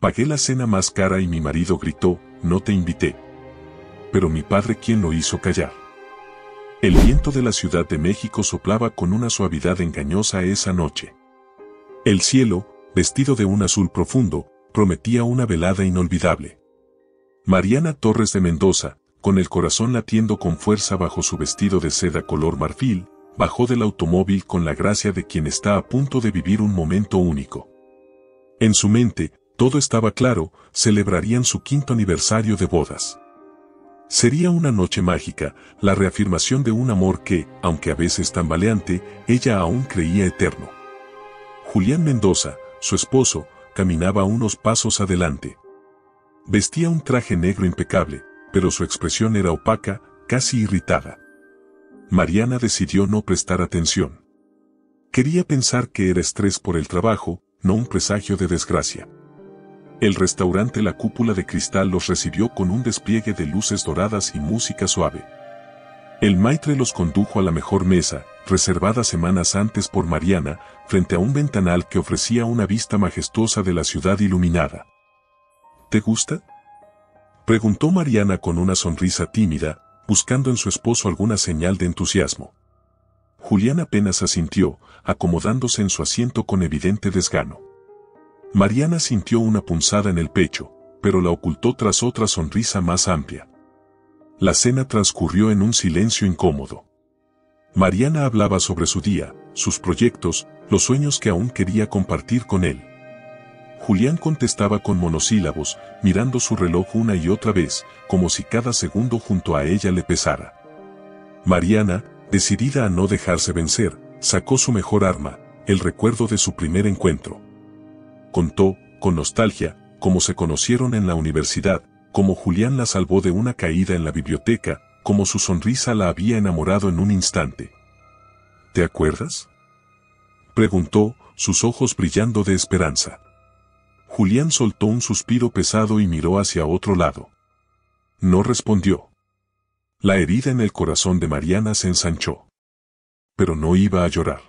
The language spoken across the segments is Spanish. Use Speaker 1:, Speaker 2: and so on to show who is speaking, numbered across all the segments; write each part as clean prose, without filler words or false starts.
Speaker 1: Pagué la cena más cara y mi marido gritó, no te invité. Pero mi padre, ¿quién lo hizo callar? El viento de la Ciudad de México soplaba con una suavidad engañosa esa noche. El cielo, vestido de un azul profundo, prometía una velada inolvidable. Mariana Torres de Mendoza, con el corazón latiendo con fuerza bajo su vestido de seda color marfil, bajó del automóvil con la gracia de quien está a punto de vivir un momento único. En su mente, todo estaba claro, celebrarían su 5º aniversario de bodas. Sería una noche mágica, la reafirmación de un amor que, aunque a veces tambaleante, ella aún creía eterno. Julián Mendoza, su esposo, caminaba unos pasos adelante. Vestía un traje negro impecable, pero su expresión era opaca, casi irritada. Mariana decidió no prestar atención. Quería pensar que era estrés por el trabajo, no un presagio de desgracia. El restaurante La Cúpula de Cristal los recibió con un despliegue de luces doradas y música suave. El maitre los condujo a la mejor mesa, reservada semanas antes por Mariana, frente a un ventanal que ofrecía una vista majestuosa de la ciudad iluminada. ¿Te gusta?, preguntó Mariana con una sonrisa tímida, buscando en su esposo alguna señal de entusiasmo. Julián apenas asintió, acomodándose en su asiento con evidente desgano. Mariana sintió una punzada en el pecho, pero la ocultó tras otra sonrisa más amplia. La cena transcurrió en un silencio incómodo. Mariana hablaba sobre su día, sus proyectos, los sueños que aún quería compartir con él. Julián contestaba con monosílabos, mirando su reloj una y otra vez, como si cada segundo junto a ella le pesara. Mariana, decidida a no dejarse vencer, sacó su mejor arma, el recuerdo de su primer encuentro. Contó, con nostalgia, cómo se conocieron en la universidad, cómo Julián la salvó de una caída en la biblioteca, cómo su sonrisa la había enamorado en un instante. ¿Te acuerdas?, preguntó, sus ojos brillando de esperanza. Julián soltó un suspiro pesado y miró hacia otro lado. No respondió. La herida en el corazón de Mariana se ensanchó. Pero no iba a llorar.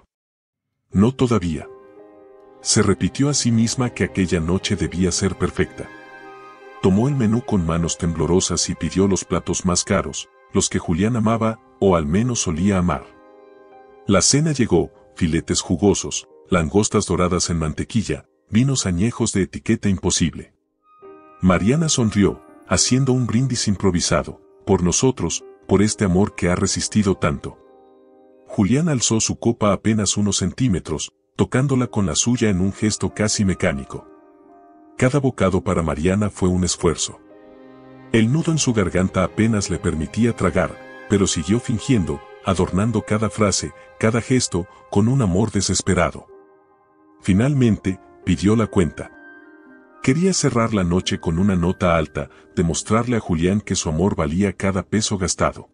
Speaker 1: No todavía. Se repitió a sí misma que aquella noche debía ser perfecta. Tomó el menú con manos temblorosas y pidió los platos más caros, los que Julián amaba, o al menos solía amar. La cena llegó, filetes jugosos, langostas doradas en mantequilla, vinos añejos de etiqueta imposible. Mariana sonrió, haciendo un brindis improvisado, por nosotros, por este amor que ha resistido tanto. Julián alzó su copa apenas unos centímetros, tocándola con la suya en un gesto casi mecánico. Cada bocado para Mariana fue un esfuerzo. El nudo en su garganta apenas le permitía tragar, pero siguió fingiendo, adornando cada frase, cada gesto, con un amor desesperado. Finalmente, pidió la cuenta. Quería cerrar la noche con una nota alta, demostrarle a Julián que su amor valía cada peso gastado.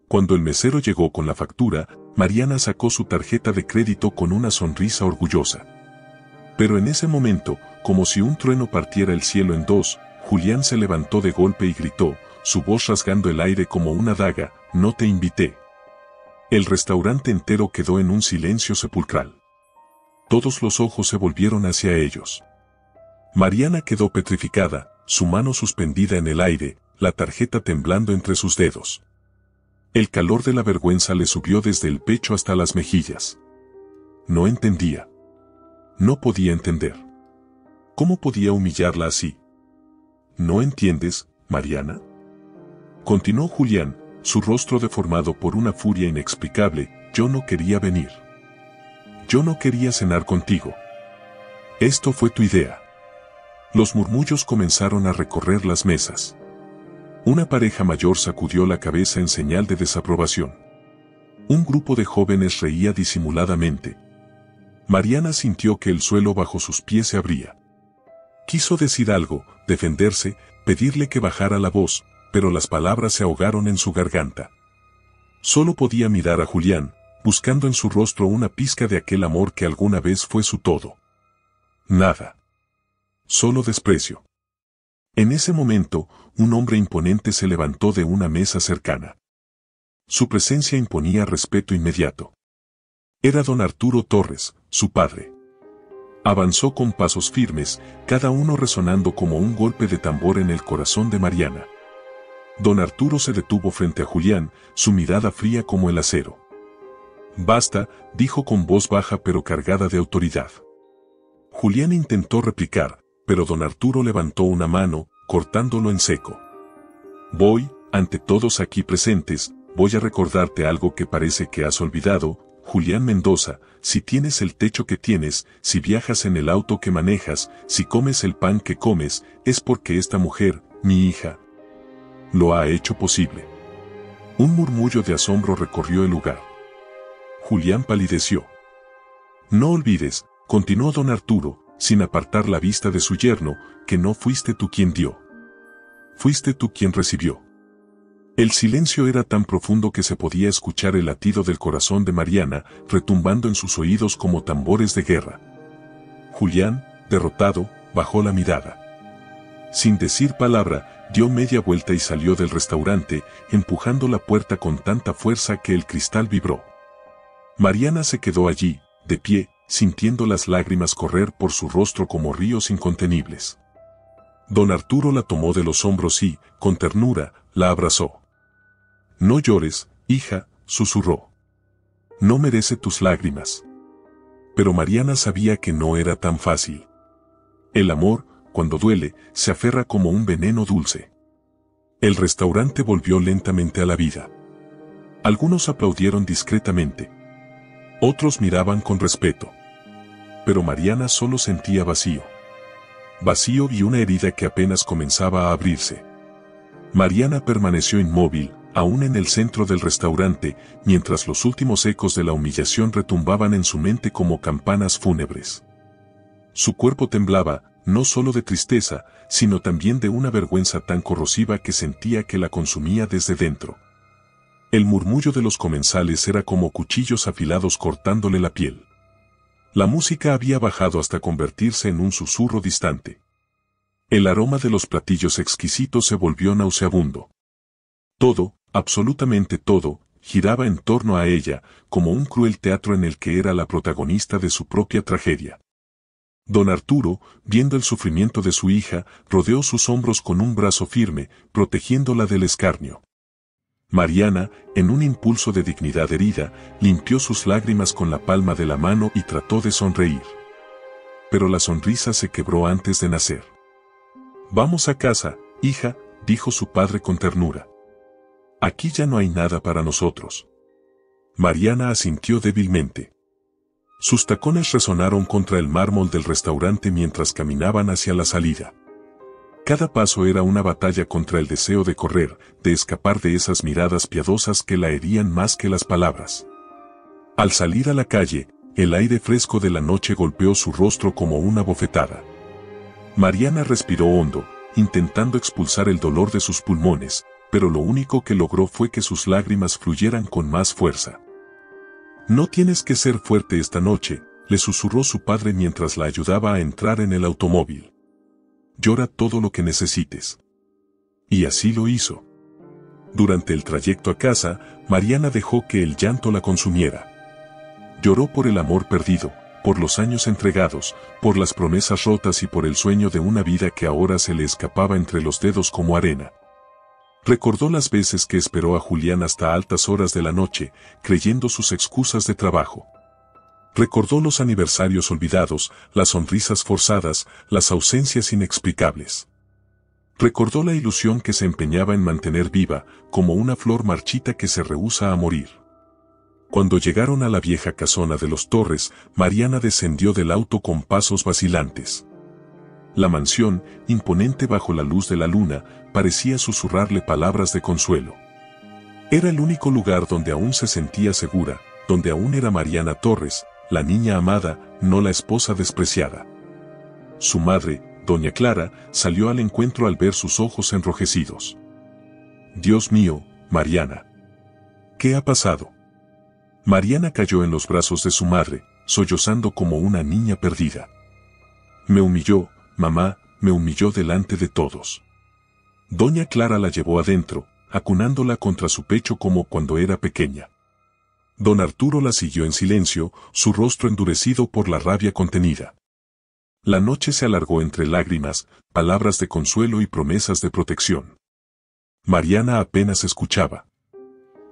Speaker 1: Cuando el mesero llegó con la factura, Mariana sacó su tarjeta de crédito con una sonrisa orgullosa. Pero en ese momento, como si un trueno partiera el cielo en dos, Julián se levantó de golpe y gritó, su voz rasgando el aire como una daga, no te invité. El restaurante entero quedó en un silencio sepulcral. Todos los ojos se volvieron hacia ellos. Mariana quedó petrificada, su mano suspendida en el aire, la tarjeta temblando entre sus dedos. El calor de la vergüenza le subió desde el pecho hasta las mejillas. No entendía. No podía entender. ¿Cómo podía humillarla así? ¿No entiendes, Mariana?, continuó Julián, su rostro deformado por una furia inexplicable. Yo no quería venir. Yo no quería cenar contigo. Esto fue tu idea. Los murmullos comenzaron a recorrer las mesas. Una pareja mayor sacudió la cabeza en señal de desaprobación. Un grupo de jóvenes reía disimuladamente. Mariana sintió que el suelo bajo sus pies se abría. Quiso decir algo, defenderse, pedirle que bajara la voz, pero las palabras se ahogaron en su garganta. Solo podía mirar a Julián, buscando en su rostro una pizca de aquel amor que alguna vez fue su todo. Nada. Solo desprecio. En ese momento, un hombre imponente se levantó de una mesa cercana. Su presencia imponía respeto inmediato. Era don Arturo Torres, su padre. Avanzó con pasos firmes, cada uno resonando como un golpe de tambor en el corazón de Mariana. Don Arturo se detuvo frente a Julián, su mirada fría como el acero. «Basta», dijo con voz baja pero cargada de autoridad. Julián intentó replicar, pero don Arturo levantó una mano, cortándolo en seco. «Voy, ante todos aquí presentes, voy a recordarte algo que parece que has olvidado, Julián Mendoza, si tienes el techo que tienes, si viajas en el auto que manejas, si comes el pan que comes, es porque esta mujer, mi hija, lo ha hecho posible». Un murmullo de asombro recorrió el lugar. Julián palideció. «No olvides», continuó don Arturo, sin apartar la vista de su yerno, «que no fuiste tú quien dio. Fuiste tú quien recibió». El silencio era tan profundo que se podía escuchar el latido del corazón de Mariana, retumbando en sus oídos como tambores de guerra. Julián, derrotado, bajó la mirada. Sin decir palabra, dio media vuelta y salió del restaurante, empujando la puerta con tanta fuerza que el cristal vibró. Mariana se quedó allí, de pie, sintiendo las lágrimas correr por su rostro como ríos incontenibles. Don Arturo la tomó de los hombros y, con ternura, la abrazó. «No llores, hija», susurró. «No merece tus lágrimas». Pero Mariana sabía que no era tan fácil. El amor, cuando duele, se aferra como un veneno dulce. El restaurante volvió lentamente a la vida. Algunos aplaudieron discretamente. Otros miraban con respeto. Pero Mariana solo sentía vacío. Vacío y una herida que apenas comenzaba a abrirse. Mariana permaneció inmóvil, aún en el centro del restaurante, mientras los últimos ecos de la humillación retumbaban en su mente como campanas fúnebres. Su cuerpo temblaba, no solo de tristeza, sino también de una vergüenza tan corrosiva que sentía que la consumía desde dentro. El murmullo de los comensales era como cuchillos afilados cortándole la piel. La música había bajado hasta convertirse en un susurro distante. El aroma de los platillos exquisitos se volvió nauseabundo. Todo, absolutamente todo, giraba en torno a ella, como un cruel teatro en el que era la protagonista de su propia tragedia. Don Arturo, viendo el sufrimiento de su hija, rodeó sus hombros con un brazo firme, protegiéndola del escarnio. Mariana, en un impulso de dignidad herida, limpió sus lágrimas con la palma de la mano y trató de sonreír. Pero la sonrisa se quebró antes de nacer. «Vamos a casa, hija», dijo su padre con ternura. «Aquí ya no hay nada para nosotros». Mariana asintió débilmente. Sus tacones resonaron contra el mármol del restaurante mientras caminaban hacia la salida. Cada paso era una batalla contra el deseo de correr, de escapar de esas miradas piadosas que la herían más que las palabras. Al salir a la calle, el aire fresco de la noche golpeó su rostro como una bofetada. Mariana respiró hondo, intentando expulsar el dolor de sus pulmones, pero lo único que logró fue que sus lágrimas fluyeran con más fuerza. «No tienes que ser fuerte esta noche», le susurró su padre mientras la ayudaba a entrar en el automóvil. «Llora todo lo que necesites». Y así lo hizo. Durante el trayecto a casa, Mariana dejó que el llanto la consumiera. Lloró por el amor perdido, por los años entregados, por las promesas rotas y por el sueño de una vida que ahora se le escapaba entre los dedos como arena. Recordó las veces que esperó a Julián hasta altas horas de la noche, creyendo sus excusas de trabajo. Recordó los aniversarios olvidados, las sonrisas forzadas, las ausencias inexplicables. Recordó la ilusión que se empeñaba en mantener viva, como una flor marchita que se rehúsa a morir. Cuando llegaron a la vieja casona de los Torres, Mariana descendió del auto con pasos vacilantes. La mansión, imponente bajo la luz de la luna, parecía susurrarle palabras de consuelo. Era el único lugar donde aún se sentía segura, donde aún era Mariana Torres, la niña amada, no la esposa despreciada. Su madre, doña Clara, salió al encuentro al ver sus ojos enrojecidos. «Dios mío, Mariana. ¿Qué ha pasado?». Mariana cayó en los brazos de su madre, sollozando como una niña perdida. «Me humilló, mamá, me humilló delante de todos». Doña Clara la llevó adentro, acunándola contra su pecho como cuando era pequeña. Don Arturo la siguió en silencio, su rostro endurecido por la rabia contenida. La noche se alargó entre lágrimas, palabras de consuelo y promesas de protección. Mariana apenas escuchaba.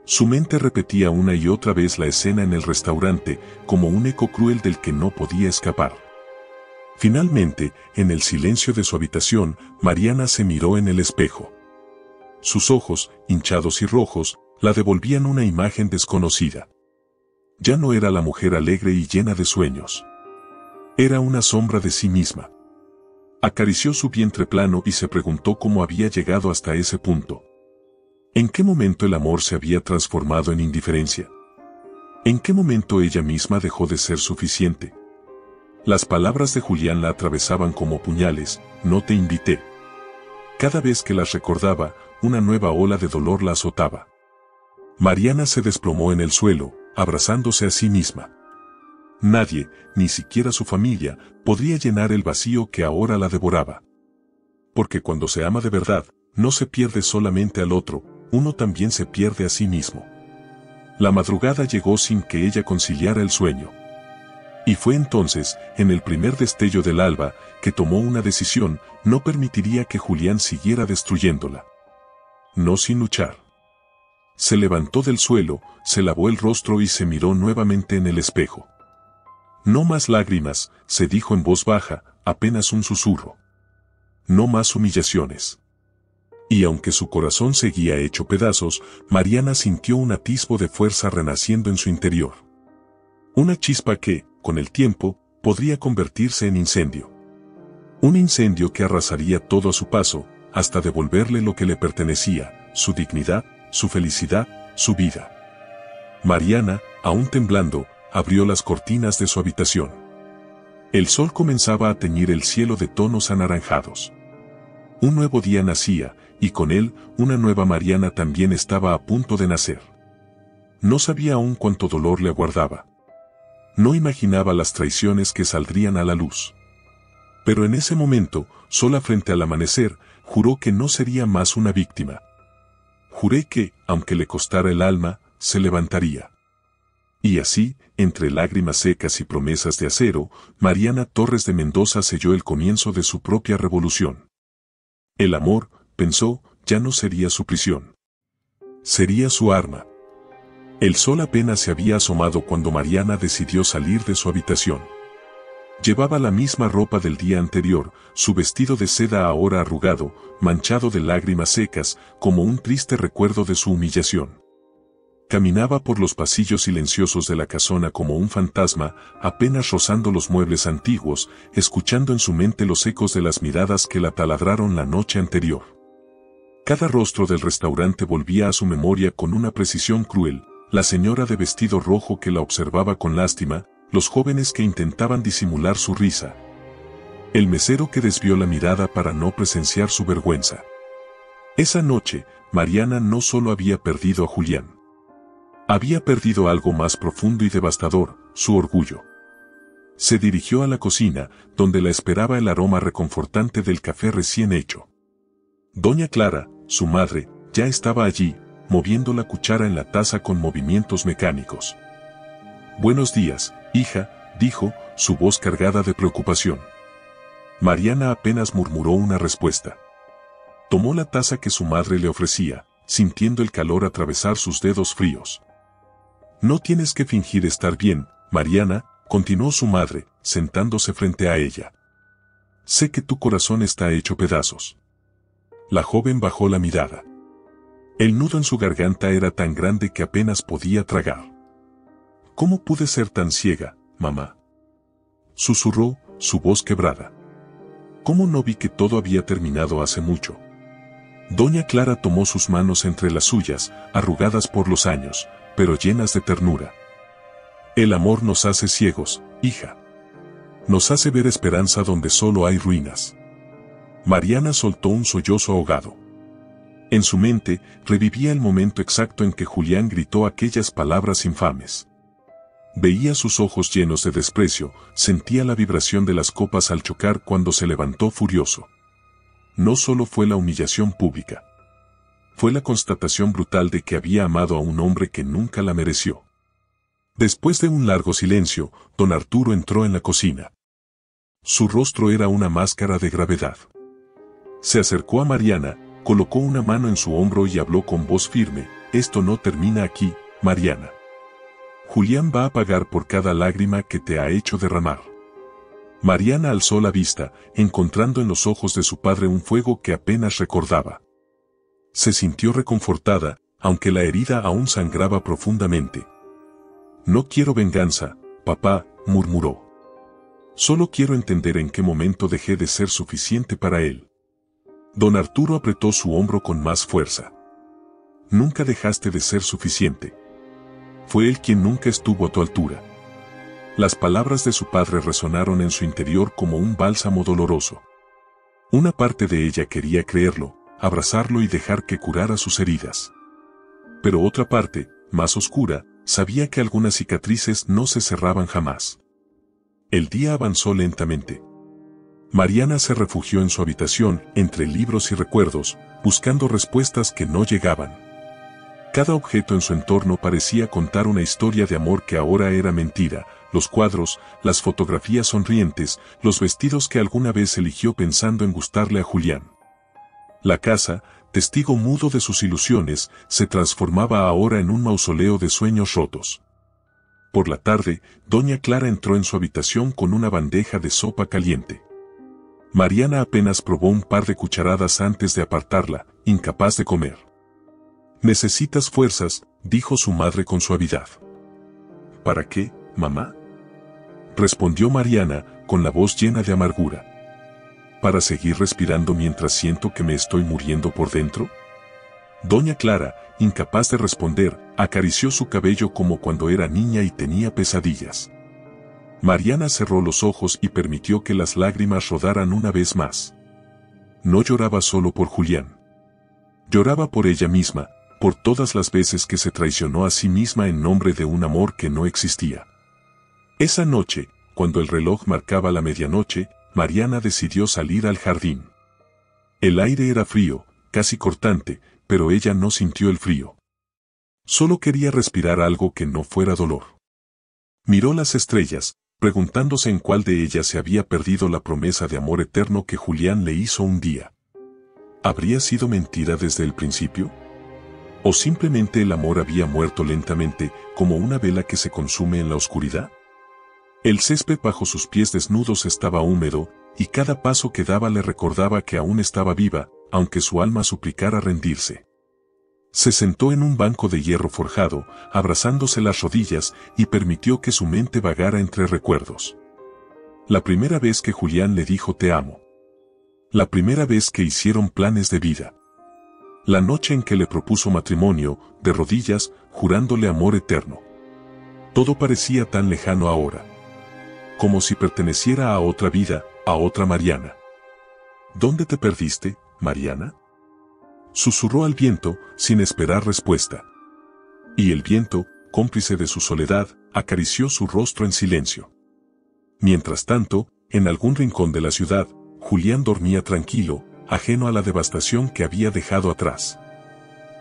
Speaker 1: Su mente repetía una y otra vez la escena en el restaurante, como un eco cruel del que no podía escapar. Finalmente, en el silencio de su habitación, Mariana se miró en el espejo. Sus ojos, hinchados y rojos, la devolvían una imagen desconocida. Ya no era la mujer alegre y llena de sueños. Era una sombra de sí misma. Acarició su vientre plano y se preguntó cómo había llegado hasta ese punto. ¿En qué momento el amor se había transformado en indiferencia? ¿En qué momento ella misma dejó de ser suficiente? Las palabras de Julián la atravesaban como puñales, no te invité. Cada vez que las recordaba, una nueva ola de dolor la azotaba. Mariana se desplomó en el suelo, abrazándose a sí misma. Nadie, ni siquiera su familia, podría llenar el vacío que ahora la devoraba. Porque cuando se ama de verdad, no se pierde solamente al otro, uno también se pierde a sí mismo. La madrugada llegó sin que ella conciliara el sueño. Y fue entonces, en el primer destello del alba, que tomó una decisión: no permitiría que Julián siguiera destruyéndola. No sin luchar. Se levantó del suelo, se lavó el rostro y se miró nuevamente en el espejo. No más lágrimas, se dijo en voz baja, apenas un susurro. No más humillaciones. Y aunque su corazón seguía hecho pedazos, Mariana sintió un atisbo de fuerza renaciendo en su interior. Una chispa que, con el tiempo, podría convertirse en incendio. Un incendio que arrasaría todo a su paso, hasta devolverle lo que le pertenecía, su dignidad, su felicidad, su vida. Mariana, aún temblando, abrió las cortinas de su habitación. El sol comenzaba a teñir el cielo de tonos anaranjados. Un nuevo día nacía, y con él, una nueva Mariana también estaba a punto de nacer. No sabía aún cuánto dolor le aguardaba. No imaginaba las traiciones que saldrían a la luz. Pero en ese momento, sola frente al amanecer, juró que no sería más una víctima. Juré que, aunque le costara el alma, se levantaría. Y así, entre lágrimas secas y promesas de acero, Mariana Torres de Mendoza selló el comienzo de su propia revolución. El amor, pensó, ya no sería su prisión. Sería su arma. El sol apenas se había asomado cuando Mariana decidió salir de su habitación. Llevaba la misma ropa del día anterior, su vestido de seda ahora arrugado, manchado de lágrimas secas, como un triste recuerdo de su humillación. Caminaba por los pasillos silenciosos de la casona como un fantasma, apenas rozando los muebles antiguos, escuchando en su mente los ecos de las miradas que la taladraron la noche anterior. Cada rostro del restaurante volvía a su memoria con una precisión cruel: la señora de vestido rojo que la observaba con lástima, los jóvenes que intentaban disimular su risa, el mesero que desvió la mirada para no presenciar su vergüenza. Esa noche, Mariana no solo había perdido a Julián. Había perdido algo más profundo y devastador: su orgullo. Se dirigió a la cocina, donde la esperaba el aroma reconfortante del café recién hecho. Doña Clara, su madre, ya estaba allí, moviendo la cuchara en la taza con movimientos mecánicos. «Buenos días, hija», dijo, su voz cargada de preocupación. Mariana apenas murmuró una respuesta. Tomó la taza que su madre le ofrecía, sintiendo el calor atravesar sus dedos fríos. «No tienes que fingir estar bien, Mariana», continuó su madre, sentándose frente a ella. «Sé que tu corazón está hecho pedazos». La joven bajó la mirada. El nudo en su garganta era tan grande que apenas podía tragar. «¿Cómo pude ser tan ciega, mamá?», susurró, su voz quebrada. «¿Cómo no vi que todo había terminado hace mucho?». Doña Clara tomó sus manos entre las suyas, arrugadas por los años, pero llenas de ternura. «El amor nos hace ciegos, hija. Nos hace ver esperanza donde solo hay ruinas». Mariana soltó un sollozo ahogado. En su mente, revivía el momento exacto en que Julián gritó aquellas palabras infames. Veía sus ojos llenos de desprecio, sentía la vibración de las copas al chocar cuando se levantó furioso. No solo fue la humillación pública. Fue la constatación brutal de que había amado a un hombre que nunca la mereció. Después de un largo silencio, don Arturo entró en la cocina. Su rostro era una máscara de gravedad. Se acercó a Mariana, colocó una mano en su hombro y habló con voz firme: «Esto no termina aquí, Mariana. Julián va a pagar por cada lágrima que te ha hecho derramar». Mariana alzó la vista, encontrando en los ojos de su padre un fuego que apenas recordaba. Se sintió reconfortada, aunque la herida aún sangraba profundamente. «No quiero venganza, papá», murmuró. «Solo quiero entender en qué momento dejé de ser suficiente para él». Don Arturo apretó su hombro con más fuerza. «Nunca dejaste de ser suficiente. Fue él quien nunca estuvo a tu altura». Las palabras de su padre resonaron en su interior como un bálsamo doloroso. Una parte de ella quería creerlo, abrazarlo y dejar que curara sus heridas. Pero otra parte, más oscura, sabía que algunas cicatrices no se cerraban jamás. El día avanzó lentamente. Mariana se refugió en su habitación, entre libros y recuerdos, buscando respuestas que no llegaban. Cada objeto en su entorno parecía contar una historia de amor que ahora era mentira: los cuadros, las fotografías sonrientes, los vestidos que alguna vez eligió pensando en gustarle a Julián. La casa, testigo mudo de sus ilusiones, se transformaba ahora en un mausoleo de sueños rotos. Por la tarde, doña Clara entró en su habitación con una bandeja de sopa caliente. Mariana apenas probó un par de cucharadas antes de apartarla, incapaz de comer. «Necesitas fuerzas», dijo su madre con suavidad. «¿Para qué, mamá?», respondió Mariana, con la voz llena de amargura. «¿Para seguir respirando mientras siento que me estoy muriendo por dentro?». Doña Clara, incapaz de responder, acarició su cabello como cuando era niña y tenía pesadillas. Mariana cerró los ojos y permitió que las lágrimas rodaran una vez más. No lloraba solo por Julián. Lloraba por ella misma, por todas las veces que se traicionó a sí misma en nombre de un amor que no existía. Esa noche, cuando el reloj marcaba la medianoche, Mariana decidió salir al jardín. El aire era frío, casi cortante, pero ella no sintió el frío. Solo quería respirar algo que no fuera dolor. Miró las estrellas, preguntándose en cuál de ellas se había perdido la promesa de amor eterno que Julián le hizo un día. ¿Habría sido mentira desde el principio? ¿O simplemente el amor había muerto lentamente, como una vela que se consume en la oscuridad? El césped bajo sus pies desnudos estaba húmedo, y cada paso que daba le recordaba que aún estaba viva, aunque su alma suplicara rendirse. Se sentó en un banco de hierro forjado, abrazándose las rodillas, y permitió que su mente vagara entre recuerdos. La primera vez que Julián le dijo «te amo». La primera vez que hicieron planes de vida. La noche en que le propuso matrimonio, de rodillas, jurándole amor eterno. Todo parecía tan lejano ahora. Como si perteneciera a otra vida, a otra Mariana. ¿Dónde te perdiste, Mariana?, susurró al viento, sin esperar respuesta. Y el viento, cómplice de su soledad, acarició su rostro en silencio. Mientras tanto, en algún rincón de la ciudad, Julián dormía tranquilo, ajeno a la devastación que había dejado atrás.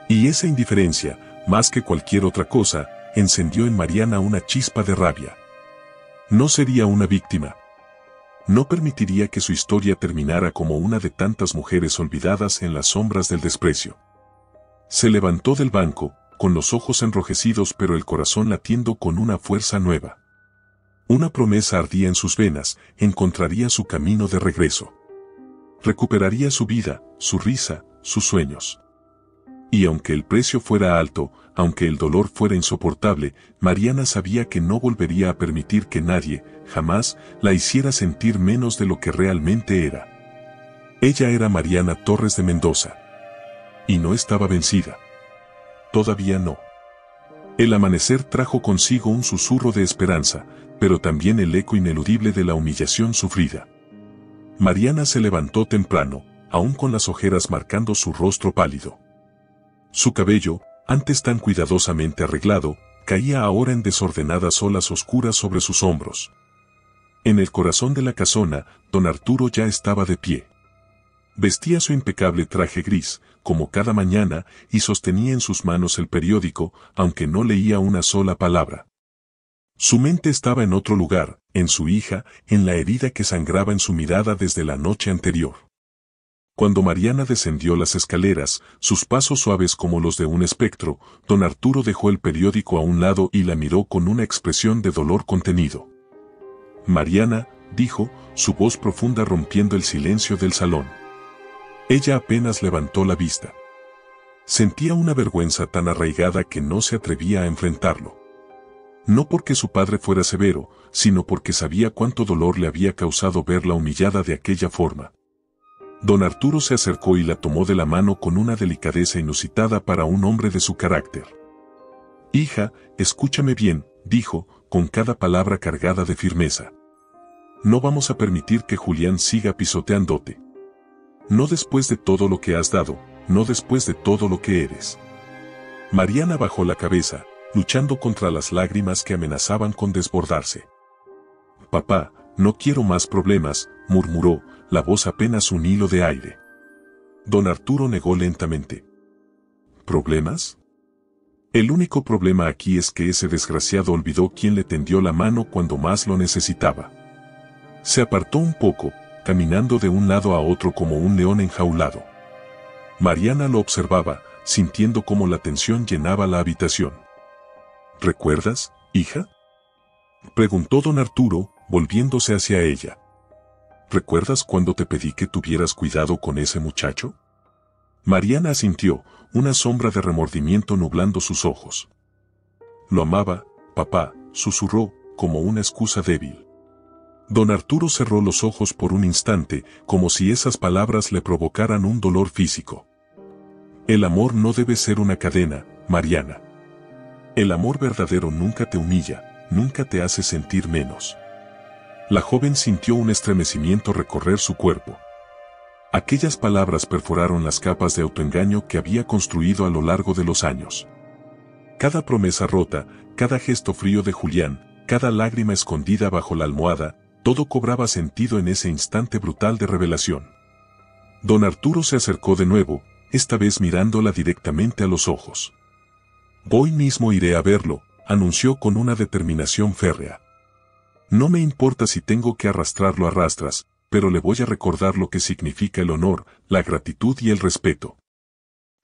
Speaker 1: Y esa indiferencia, más que cualquier otra cosa, encendió en Mariana una chispa de rabia. No sería una víctima. No permitiría que su historia terminara como una de tantas mujeres olvidadas en las sombras del desprecio. Se levantó del banco, con los ojos enrojecidos pero el corazón latiendo con una fuerza nueva. Una promesa ardía en sus venas: encontraría su camino de regreso. Recuperaría su vida, su risa, sus sueños. Y aunque el precio fuera alto, aunque el dolor fuera insoportable, Mariana sabía que no volvería a permitir que nadie, jamás, la hiciera sentir menos de lo que realmente era. Ella era Mariana Torres de Mendoza. Y no estaba vencida. Todavía no. El amanecer trajo consigo un susurro de esperanza, pero también el eco ineludible de la humillación sufrida. Mariana se levantó temprano, aún con las ojeras marcando su rostro pálido. Su cabello, antes tan cuidadosamente arreglado, caía ahora en desordenadas olas oscuras sobre sus hombros. En el corazón de la casona, don Arturo ya estaba de pie. Vestía su impecable traje gris, como cada mañana, y sostenía en sus manos el periódico, aunque no leía una sola palabra. Su mente estaba en otro lugar, en su hija, en la herida que sangraba en su mirada desde la noche anterior. Cuando Mariana descendió las escaleras, sus pasos suaves como los de un espectro, don Arturo dejó el periódico a un lado y la miró con una expresión de dolor contenido. Mariana, dijo, su voz profunda rompiendo el silencio del salón. Ella apenas levantó la vista. Sentía una vergüenza tan arraigada que no se atrevía a enfrentarlo. No porque su padre fuera severo, sino porque sabía cuánto dolor le había causado verla humillada de aquella forma. Don Arturo se acercó y la tomó de la mano con una delicadeza inusitada para un hombre de su carácter. «Hija, escúchame bien», dijo, con cada palabra cargada de firmeza. «No vamos a permitir que Julián siga pisoteándote. No después de todo lo que has dado, no después de todo lo que eres». Mariana bajó la cabeza, luchando contra las lágrimas que amenazaban con desbordarse. «Papá, no quiero más problemas», murmuró, la voz apenas un hilo de aire. Don Arturo negó lentamente. ¿Problemas? El único problema aquí es que ese desgraciado olvidó quién le tendió la mano cuando más lo necesitaba. Se apartó un poco, caminando de un lado a otro como un león enjaulado. Mariana lo observaba, sintiendo cómo la tensión llenaba la habitación. ¿Recuerdas, hija?, preguntó don Arturo, volviéndose hacia ella. ¿Recuerdas cuando te pedí que tuvieras cuidado con ese muchacho? Mariana asintió, una sombra de remordimiento nublando sus ojos. Lo amaba, papá, susurró, como una excusa débil. Don Arturo cerró los ojos por un instante, como si esas palabras le provocaran un dolor físico. El amor no debe ser una cadena, Mariana. El amor verdadero nunca te humilla, nunca te hace sentir menos. La joven sintió un estremecimiento recorrer su cuerpo. Aquellas palabras perforaron las capas de autoengaño que había construido a lo largo de los años. Cada promesa rota, cada gesto frío de Julián, cada lágrima escondida bajo la almohada, todo cobraba sentido en ese instante brutal de revelación. Don Arturo se acercó de nuevo, esta vez mirándola directamente a los ojos. «Hoy mismo iré a verlo», anunció con una determinación férrea. «No me importa si tengo que arrastrarlo a rastras, pero le voy a recordar lo que significa el honor, la gratitud y el respeto».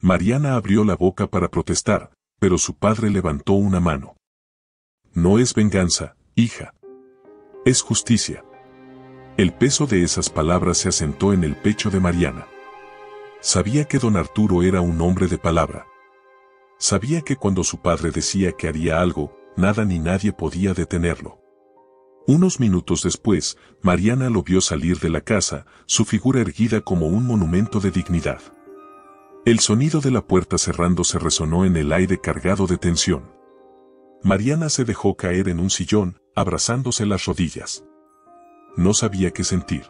Speaker 1: Mariana abrió la boca para protestar, pero su padre levantó una mano. «No es venganza, hija. Es justicia». El peso de esas palabras se asentó en el pecho de Mariana. Sabía que don Arturo era un hombre de palabra. Sabía que cuando su padre decía que haría algo, nada ni nadie podía detenerlo. Unos minutos después, Mariana lo vio salir de la casa, su figura erguida como un monumento de dignidad. El sonido de la puerta cerrándose resonó en el aire cargado de tensión. Mariana se dejó caer en un sillón, abrazándose las rodillas. No sabía qué sentir.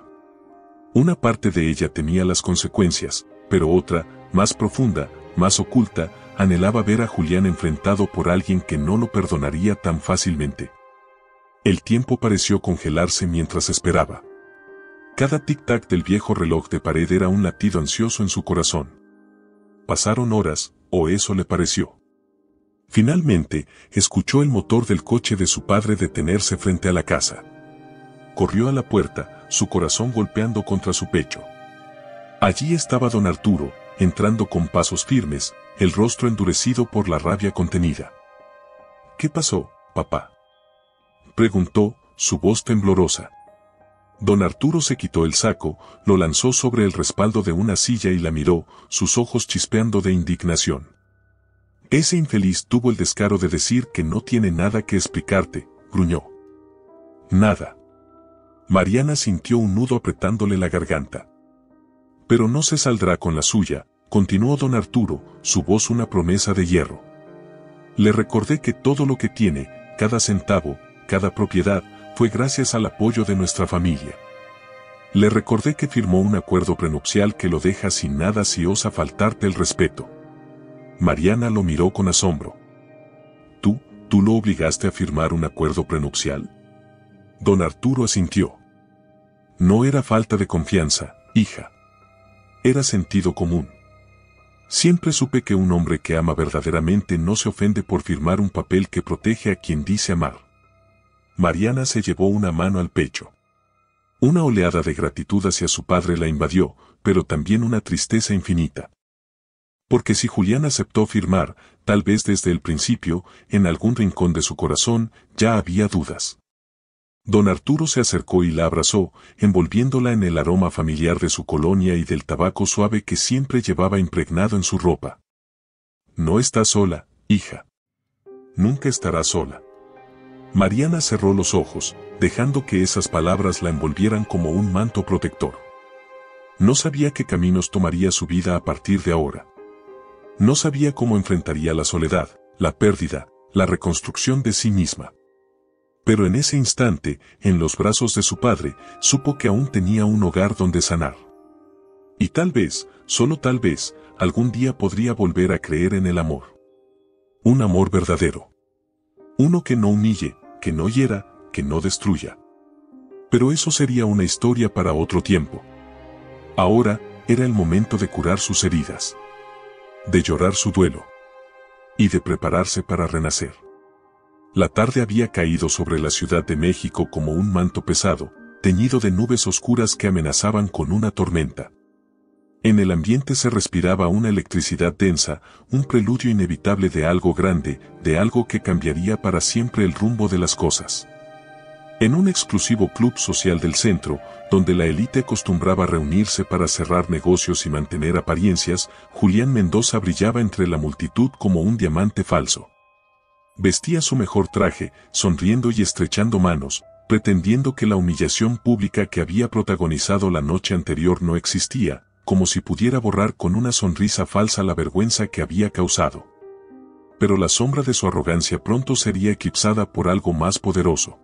Speaker 1: Una parte de ella temía las consecuencias, pero otra, más profunda, más oculta, anhelaba ver a Julián enfrentado por alguien que no lo perdonaría tan fácilmente. El tiempo pareció congelarse mientras esperaba. Cada tic-tac del viejo reloj de pared era un latido ansioso en su corazón. Pasaron horas, o eso le pareció. Finalmente, escuchó el motor del coche de su padre detenerse frente a la casa. Corrió a la puerta, su corazón golpeando contra su pecho. Allí estaba don Arturo, entrando con pasos firmes, el rostro endurecido por la rabia contenida. «¿Qué pasó, papá?», preguntó, su voz temblorosa. Don Arturo se quitó el saco, lo lanzó sobre el respaldo de una silla y la miró, sus ojos chispeando de indignación. «Ese infeliz tuvo el descaro de decir que no tiene nada que explicarte», gruñó. «Nada». Mariana sintió un nudo apretándole la garganta. «Pero no se saldrá con la suya», continuó don Arturo, su voz una promesa de hierro. «Le recordé que todo lo que tiene, cada centavo, cada propiedad, fue gracias al apoyo de nuestra familia. Le recordé que firmó un acuerdo prenupcial que lo deja sin nada si osa faltarte el respeto». Mariana lo miró con asombro. ¿Tú lo obligaste a firmar un acuerdo prenupcial?» Don Arturo asintió. «No era falta de confianza, hija. Era sentido común. Siempre supe que un hombre que ama verdaderamente no se ofende por firmar un papel que protege a quien dice amar. Mariana se llevó una mano al pecho. Una oleada de gratitud hacia su padre la invadió, pero también una tristeza infinita. Porque si Julián aceptó firmar, tal vez desde el principio, en algún rincón de su corazón, ya había dudas. Don Arturo se acercó y la abrazó, envolviéndola en el aroma familiar de su colonia y del tabaco suave que siempre llevaba impregnado en su ropa. No estás sola, hija. Nunca estarás sola. Mariana cerró los ojos, dejando que esas palabras la envolvieran como un manto protector. No sabía qué caminos tomaría su vida a partir de ahora. No sabía cómo enfrentaría la soledad, la pérdida, la reconstrucción de sí misma. Pero en ese instante, en los brazos de su padre, supo que aún tenía un hogar donde sanar. Y tal vez, solo tal vez, algún día podría volver a creer en el amor. Un amor verdadero. Uno que no humille, que no hiera, que no destruya. Pero eso sería una historia para otro tiempo. Ahora, era el momento de curar sus heridas. De llorar su duelo. Y de prepararse para renacer. La tarde había caído sobre la Ciudad de México como un manto pesado, teñido de nubes oscuras que amenazaban con una tormenta. En el ambiente se respiraba una electricidad densa, un preludio inevitable de algo grande, de algo que cambiaría para siempre el rumbo de las cosas. En un exclusivo club social del centro, donde la élite acostumbraba reunirse para cerrar negocios y mantener apariencias, Julián Mendoza brillaba entre la multitud como un diamante falso. Vestía su mejor traje, sonriendo y estrechando manos, pretendiendo que la humillación pública que había protagonizado la noche anterior no existía, como si pudiera borrar con una sonrisa falsa la vergüenza que había causado. Pero la sombra de su arrogancia pronto sería eclipsada por algo más poderoso.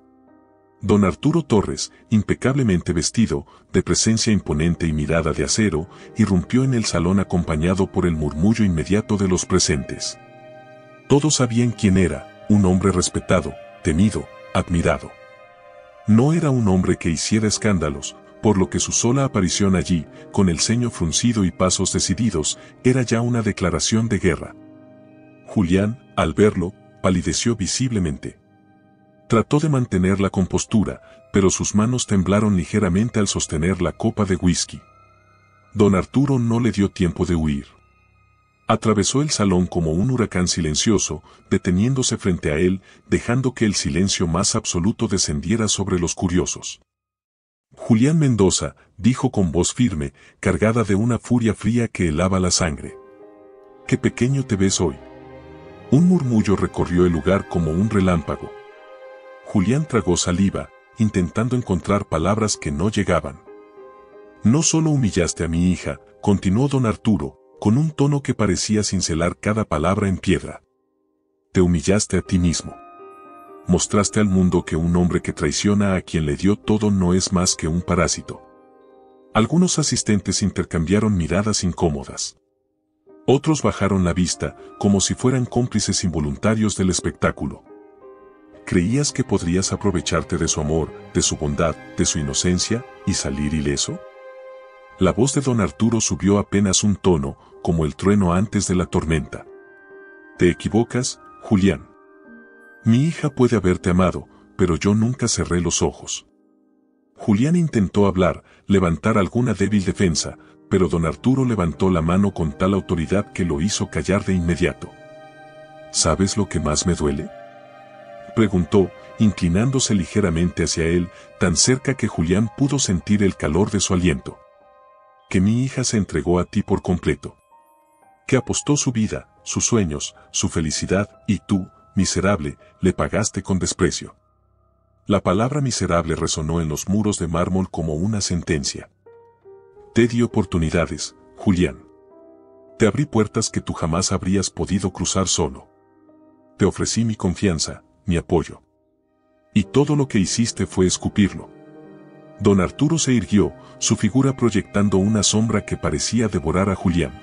Speaker 1: Don Arturo Torres, impecablemente vestido, de presencia imponente y mirada de acero, irrumpió en el salón acompañado por el murmullo inmediato de los presentes. Todos sabían quién era, un hombre respetado, temido, admirado. No era un hombre que hiciera escándalos, por lo que su sola aparición allí, con el ceño fruncido y pasos decididos, era ya una declaración de guerra. Julián, al verlo, palideció visiblemente. Trató de mantener la compostura, pero sus manos temblaron ligeramente al sostener la copa de whisky. Don Arturo no le dio tiempo de huir. Atravesó el salón como un huracán silencioso, deteniéndose frente a él, dejando que el silencio más absoluto descendiera sobre los curiosos. Julián Mendoza, dijo con voz firme, cargada de una furia fría que helaba la sangre. «Qué pequeño te ves hoy». Un murmullo recorrió el lugar como un relámpago. Julián tragó saliva, intentando encontrar palabras que no llegaban. «No solo humillaste a mi hija», continuó don Arturo, con un tono que parecía cincelar cada palabra en piedra. «Te humillaste a ti mismo. Mostraste al mundo que un hombre que traiciona a quien le dio todo no es más que un parásito». Algunos asistentes intercambiaron miradas incómodas. Otros bajaron la vista, como si fueran cómplices involuntarios del espectáculo. ¿Creías que podrías aprovecharte de su amor, de su bondad, de su inocencia, y salir ileso? La voz de don Arturo subió apenas un tono, como el trueno antes de la tormenta. «Te equivocas, Julián. Mi hija puede haberte amado, pero yo nunca cerré los ojos». Julián intentó hablar, levantar alguna débil defensa, pero don Arturo levantó la mano con tal autoridad que lo hizo callar de inmediato. «¿Sabes lo que más me duele?», preguntó, inclinándose ligeramente hacia él, tan cerca que Julián pudo sentir el calor de su aliento. «Que mi hija se entregó a ti por completo. Que apostó su vida, sus sueños, su felicidad, y tú, miserable, le pagaste con desprecio». La palabra miserable resonó en los muros de mármol como una sentencia. «Te di oportunidades, Julián. Te abrí puertas que tú jamás habrías podido cruzar solo. Te ofrecí mi confianza, mi apoyo. Y todo lo que hiciste fue escupirlo». Don Arturo se irguió, su figura proyectando una sombra que parecía devorar a Julián.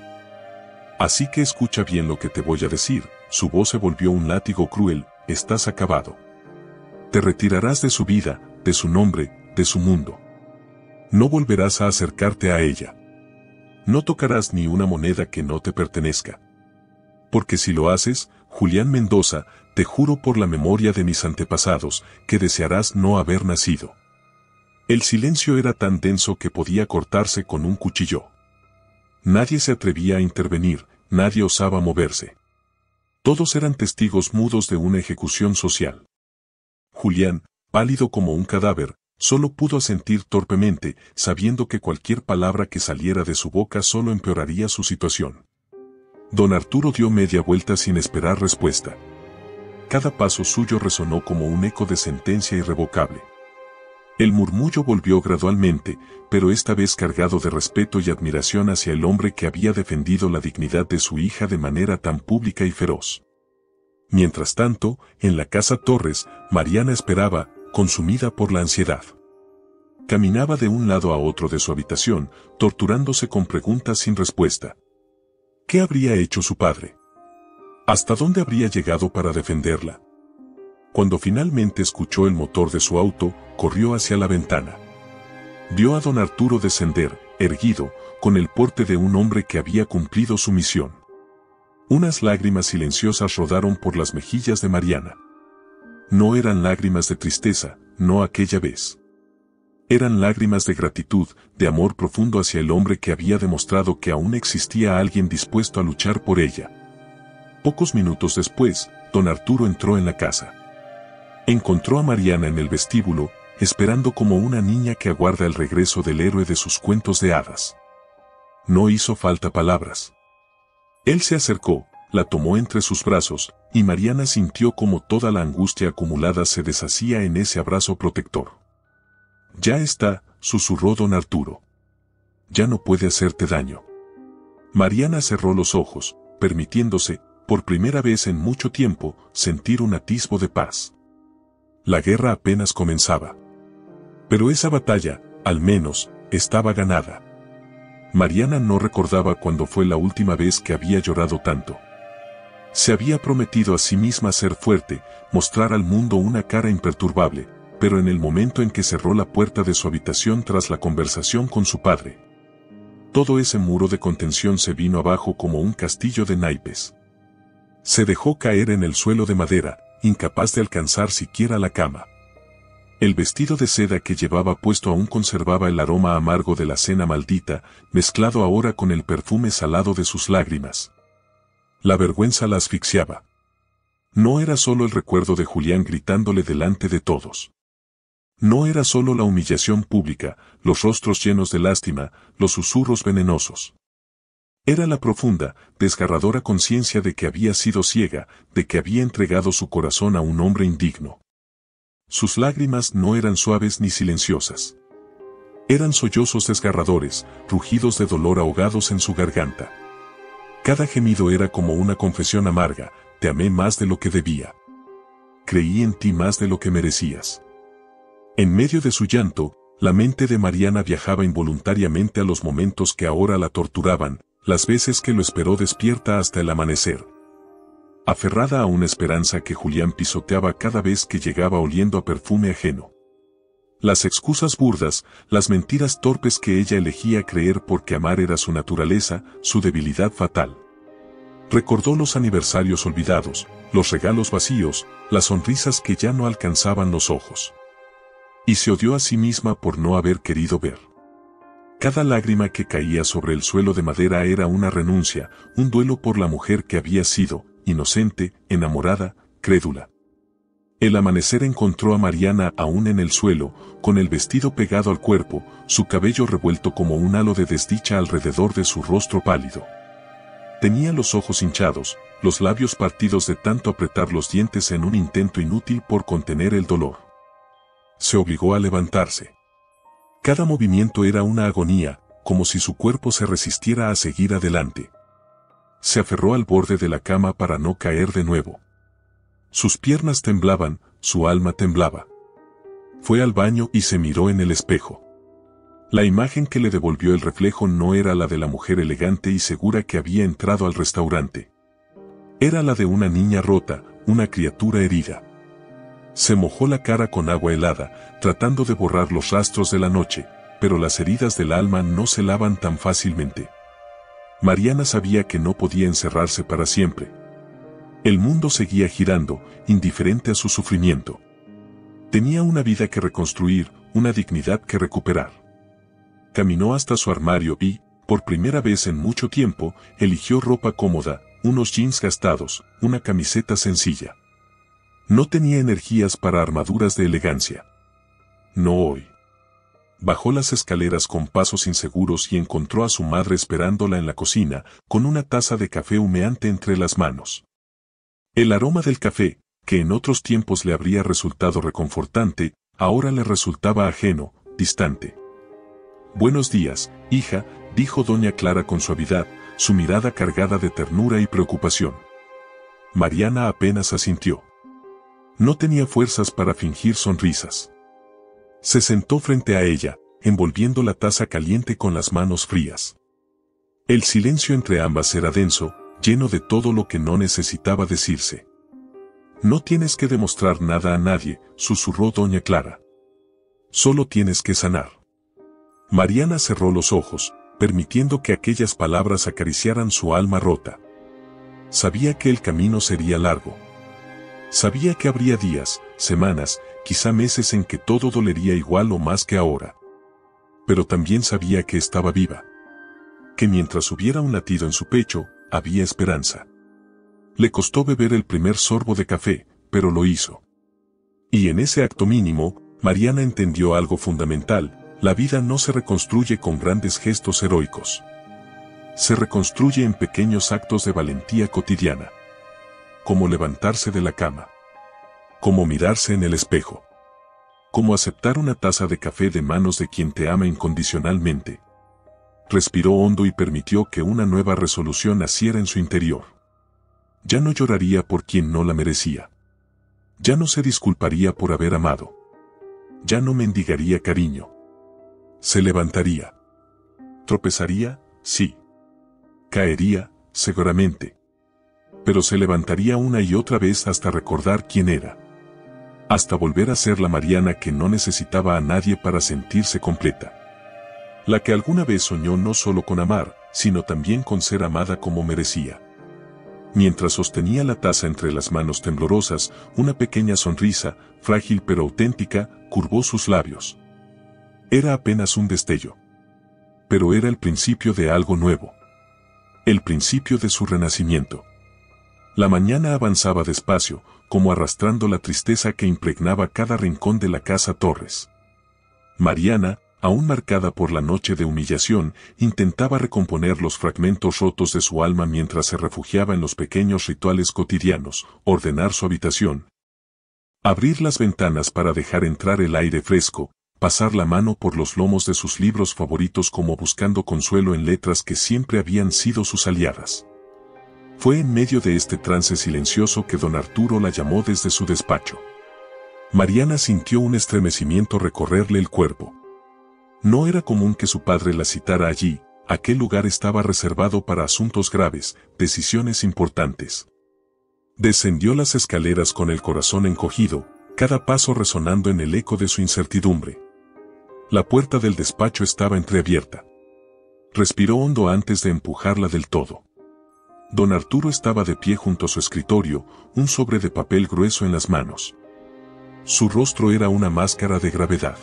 Speaker 1: «Así que escucha bien lo que te voy a decir», su voz se volvió un látigo cruel, «estás acabado. Te retirarás de su vida, de su nombre, de su mundo. No volverás a acercarte a ella. No tocarás ni una moneda que no te pertenezca. Porque si lo haces, Julián Mendoza, te juro por la memoria de mis antepasados, que desearás no haber nacido. El silencio era tan denso que podía cortarse con un cuchillo. Nadie se atrevía a intervenir, nadie osaba moverse. Todos eran testigos mudos de una ejecución social. Julián, pálido como un cadáver, solo pudo asentir torpemente, sabiendo que cualquier palabra que saliera de su boca solo empeoraría su situación. Don Arturo dio media vuelta sin esperar respuesta. Cada paso suyo resonó como un eco de sentencia irrevocable. El murmullo volvió gradualmente, pero esta vez cargado de respeto y admiración hacia el hombre que había defendido la dignidad de su hija de manera tan pública y feroz. Mientras tanto, en la casa Torres, Mariana esperaba, consumida por la ansiedad. Caminaba de un lado a otro de su habitación, torturándose con preguntas sin respuesta. ¿Qué habría hecho su padre? ¿Hasta dónde habría llegado para defenderla? Cuando finalmente escuchó el motor de su auto, corrió hacia la ventana. Vio a don Arturo descender, erguido, con el porte de un hombre que había cumplido su misión. Unas lágrimas silenciosas rodaron por las mejillas de Mariana. No eran lágrimas de tristeza, no aquella vez. Eran lágrimas de gratitud, de amor profundo hacia el hombre que había demostrado que aún existía alguien dispuesto a luchar por ella. Pocos minutos después, don Arturo entró en la casa. Encontró a Mariana en el vestíbulo, esperando como una niña que aguarda el regreso del héroe de sus cuentos de hadas. No hizo falta palabras. Él se acercó, la tomó entre sus brazos, y Mariana sintió como toda la angustia acumulada se deshacía en ese abrazo protector. Ya está, susurró don Arturo. Ya no puede hacerte daño. Mariana cerró los ojos, permitiéndose, por primera vez en mucho tiempo, sentir un atisbo de paz. La guerra apenas comenzaba. Pero esa batalla, al menos, estaba ganada. Mariana no recordaba cuándo fue la última vez que había llorado tanto. Se había prometido a sí misma ser fuerte, mostrar al mundo una cara imperturbable, pero en el momento en que cerró la puerta de su habitación tras la conversación con su padre, todo ese muro de contención se vino abajo como un castillo de naipes. Se dejó caer en el suelo de madera, incapaz de alcanzar siquiera la cama. El vestido de seda que llevaba puesto aún conservaba el aroma amargo de la cena maldita, mezclado ahora con el perfume salado de sus lágrimas. La vergüenza la asfixiaba. No era solo el recuerdo de Julián gritándole delante de todos. No era solo la humillación pública, los rostros llenos de lástima, los susurros venenosos. Era la profunda, desgarradora conciencia de que había sido ciega, de que había entregado su corazón a un hombre indigno. Sus lágrimas no eran suaves ni silenciosas. Eran sollozos desgarradores, rugidos de dolor ahogados en su garganta. Cada gemido era como una confesión amarga: te amé más de lo que debía. Creí en ti más de lo que merecías. En medio de su llanto, la mente de Mariana viajaba involuntariamente a los momentos que ahora la torturaban, las veces que lo esperó despierta hasta el amanecer. Aferrada a una esperanza que Julián pisoteaba cada vez que llegaba oliendo a perfume ajeno. Las excusas burdas, las mentiras torpes que ella elegía creer porque amar era su naturaleza, su debilidad fatal. Recordó los aniversarios olvidados, los regalos vacíos, las sonrisas que ya no alcanzaban los ojos. Y se odió a sí misma por no haber querido ver. Cada lágrima que caía sobre el suelo de madera era una renuncia, un duelo por la mujer que había sido, inocente, enamorada, crédula. El amanecer encontró a Mariana aún en el suelo, con el vestido pegado al cuerpo, su cabello revuelto como un halo de desdicha alrededor de su rostro pálido. Tenía los ojos hinchados, los labios partidos de tanto apretar los dientes en un intento inútil por contener el dolor. Se obligó a levantarse. Cada movimiento era una agonía, como si su cuerpo se resistiera a seguir adelante. Se aferró al borde de la cama para no caer de nuevo. Sus piernas temblaban, su alma temblaba. Fue al baño y se miró en el espejo. La imagen que le devolvió el reflejo no era la de la mujer elegante y segura que había entrado al restaurante. Era la de una niña rota, una criatura herida. Se mojó la cara con agua helada, tratando de borrar los rastros de la noche, pero las heridas del alma no se lavan tan fácilmente. Mariana sabía que no podía encerrarse para siempre, El mundo seguía girando, indiferente a su sufrimiento. Tenía una vida que reconstruir, una dignidad que recuperar. Caminó hasta su armario y, por primera vez en mucho tiempo, eligió ropa cómoda, unos jeans gastados, una camiseta sencilla. No tenía energías para armaduras de elegancia. No hoy. Bajó las escaleras con pasos inseguros y encontró a su madre esperándola en la cocina, con una taza de café humeante entre las manos. El aroma del café, que en otros tiempos le habría resultado reconfortante, ahora le resultaba ajeno, distante. «Buenos días, hija», dijo doña Clara con suavidad, su mirada cargada de ternura y preocupación. Mariana apenas asintió. No tenía fuerzas para fingir sonrisas. Se sentó frente a ella, envolviendo la taza caliente con las manos frías. El silencio entre ambas era denso, lleno de todo lo que no necesitaba decirse. «No tienes que demostrar nada a nadie», susurró doña Clara. «Solo tienes que sanar». Mariana cerró los ojos, permitiendo que aquellas palabras acariciaran su alma rota. Sabía que el camino sería largo. Sabía que habría días, semanas, quizá meses en que todo dolería igual o más que ahora. Pero también sabía que estaba viva. Que mientras hubiera un latido en su pecho, había esperanza. Le costó beber el primer sorbo de café, pero lo hizo. Y en ese acto mínimo, Mariana entendió algo fundamental: la vida no se reconstruye con grandes gestos heroicos. Se reconstruye en pequeños actos de valentía cotidiana. Como levantarse de la cama. Como mirarse en el espejo. Como aceptar una taza de café de manos de quien te ama incondicionalmente. Respiró hondo y permitió que una nueva resolución naciera en su interior. Ya no lloraría por quien no la merecía. Ya no se disculparía por haber amado. Ya no mendigaría cariño. Se levantaría. Tropezaría, sí. Caería, seguramente. Pero se levantaría una y otra vez hasta recordar quién era. Hasta volver a ser la Mariana que no necesitaba a nadie para sentirse completa. La que alguna vez soñó no solo con amar, sino también con ser amada como merecía. Mientras sostenía la taza entre las manos temblorosas, una pequeña sonrisa, frágil pero auténtica, curvó sus labios. Era apenas un destello. Pero era el principio de algo nuevo. El principio de su renacimiento. La mañana avanzaba despacio, como arrastrando la tristeza que impregnaba cada rincón de la casa Torres. Mariana, aún marcada por la noche de humillación, intentaba recomponer los fragmentos rotos de su alma mientras se refugiaba en los pequeños rituales cotidianos: ordenar su habitación, abrir las ventanas para dejar entrar el aire fresco, pasar la mano por los lomos de sus libros favoritos como buscando consuelo en letras que siempre habían sido sus aliadas. Fue en medio de este trance silencioso que don Arturo la llamó desde su despacho. Mariana sintió un estremecimiento recorrerle el cuerpo. No era común que su padre la citara allí. Aquel lugar estaba reservado para asuntos graves, decisiones importantes. Descendió las escaleras con el corazón encogido, cada paso resonando en el eco de su incertidumbre. La puerta del despacho estaba entreabierta. Respiró hondo antes de empujarla del todo. Don Arturo estaba de pie junto a su escritorio, un sobre de papel grueso en las manos. Su rostro era una máscara de gravedad.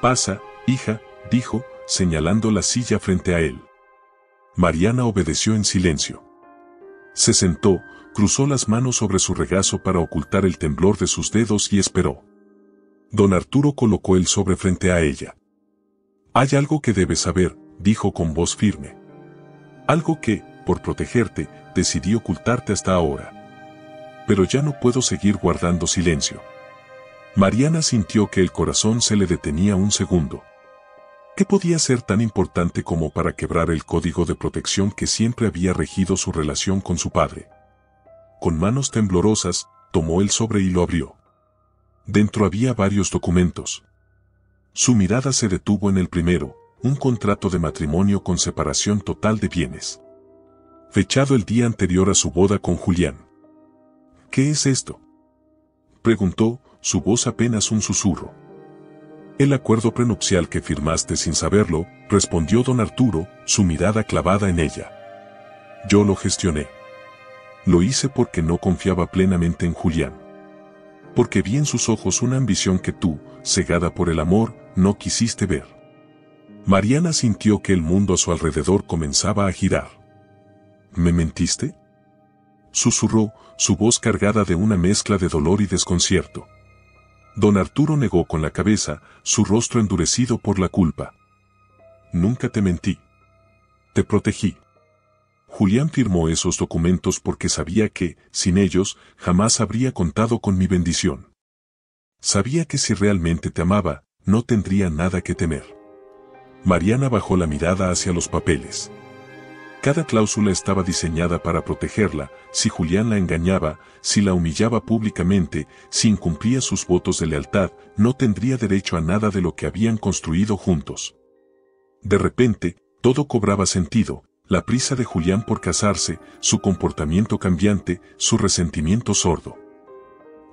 Speaker 1: «Pasa, hija», dijo, señalando la silla frente a él. Mariana obedeció en silencio. Se sentó, cruzó las manos sobre su regazo para ocultar el temblor de sus dedos y esperó. Don Arturo colocó el sobre frente a ella. «Hay algo que debes saber», dijo con voz firme. «Algo que, por protegerte, decidí ocultarte hasta ahora. Pero ya no puedo seguir guardando silencio». Mariana sintió que el corazón se le detenía un segundo. ¿Qué podía ser tan importante como para quebrar el código de protección que siempre había regido su relación con su padre? Con manos temblorosas, tomó el sobre y lo abrió. Dentro había varios documentos. Su mirada se detuvo en el primero, un contrato de matrimonio con separación total de bienes. Fechado el día anterior a su boda con Julián. «¿Qué es esto?», preguntó, su voz apenas un susurro. «El acuerdo prenupcial que firmaste sin saberlo», respondió don Arturo, su mirada clavada en ella. «Yo lo gestioné. Lo hice porque no confiaba plenamente en Julián. Porque vi en sus ojos una ambición que tú, cegada por el amor, no quisiste ver. Mariana sintió que el mundo a su alrededor comenzaba a girar. ¿Me mentiste?, susurró, su voz cargada de una mezcla de dolor y desconcierto. Don Arturo negó con la cabeza, su rostro endurecido por la culpa. Nunca te mentí. Te protegí. Julián firmó esos documentos porque sabía que, sin ellos, jamás habría contado con mi bendición. Sabía que si realmente te amaba, no tendría nada que temer. Mariana bajó la mirada hacia los papeles. Cada cláusula estaba diseñada para protegerla, si Julián la engañaba, si la humillaba públicamente, si incumplía sus votos de lealtad, no tendría derecho a nada de lo que habían construido juntos. De repente, todo cobraba sentido, la prisa de Julián por casarse, su comportamiento cambiante, su resentimiento sordo.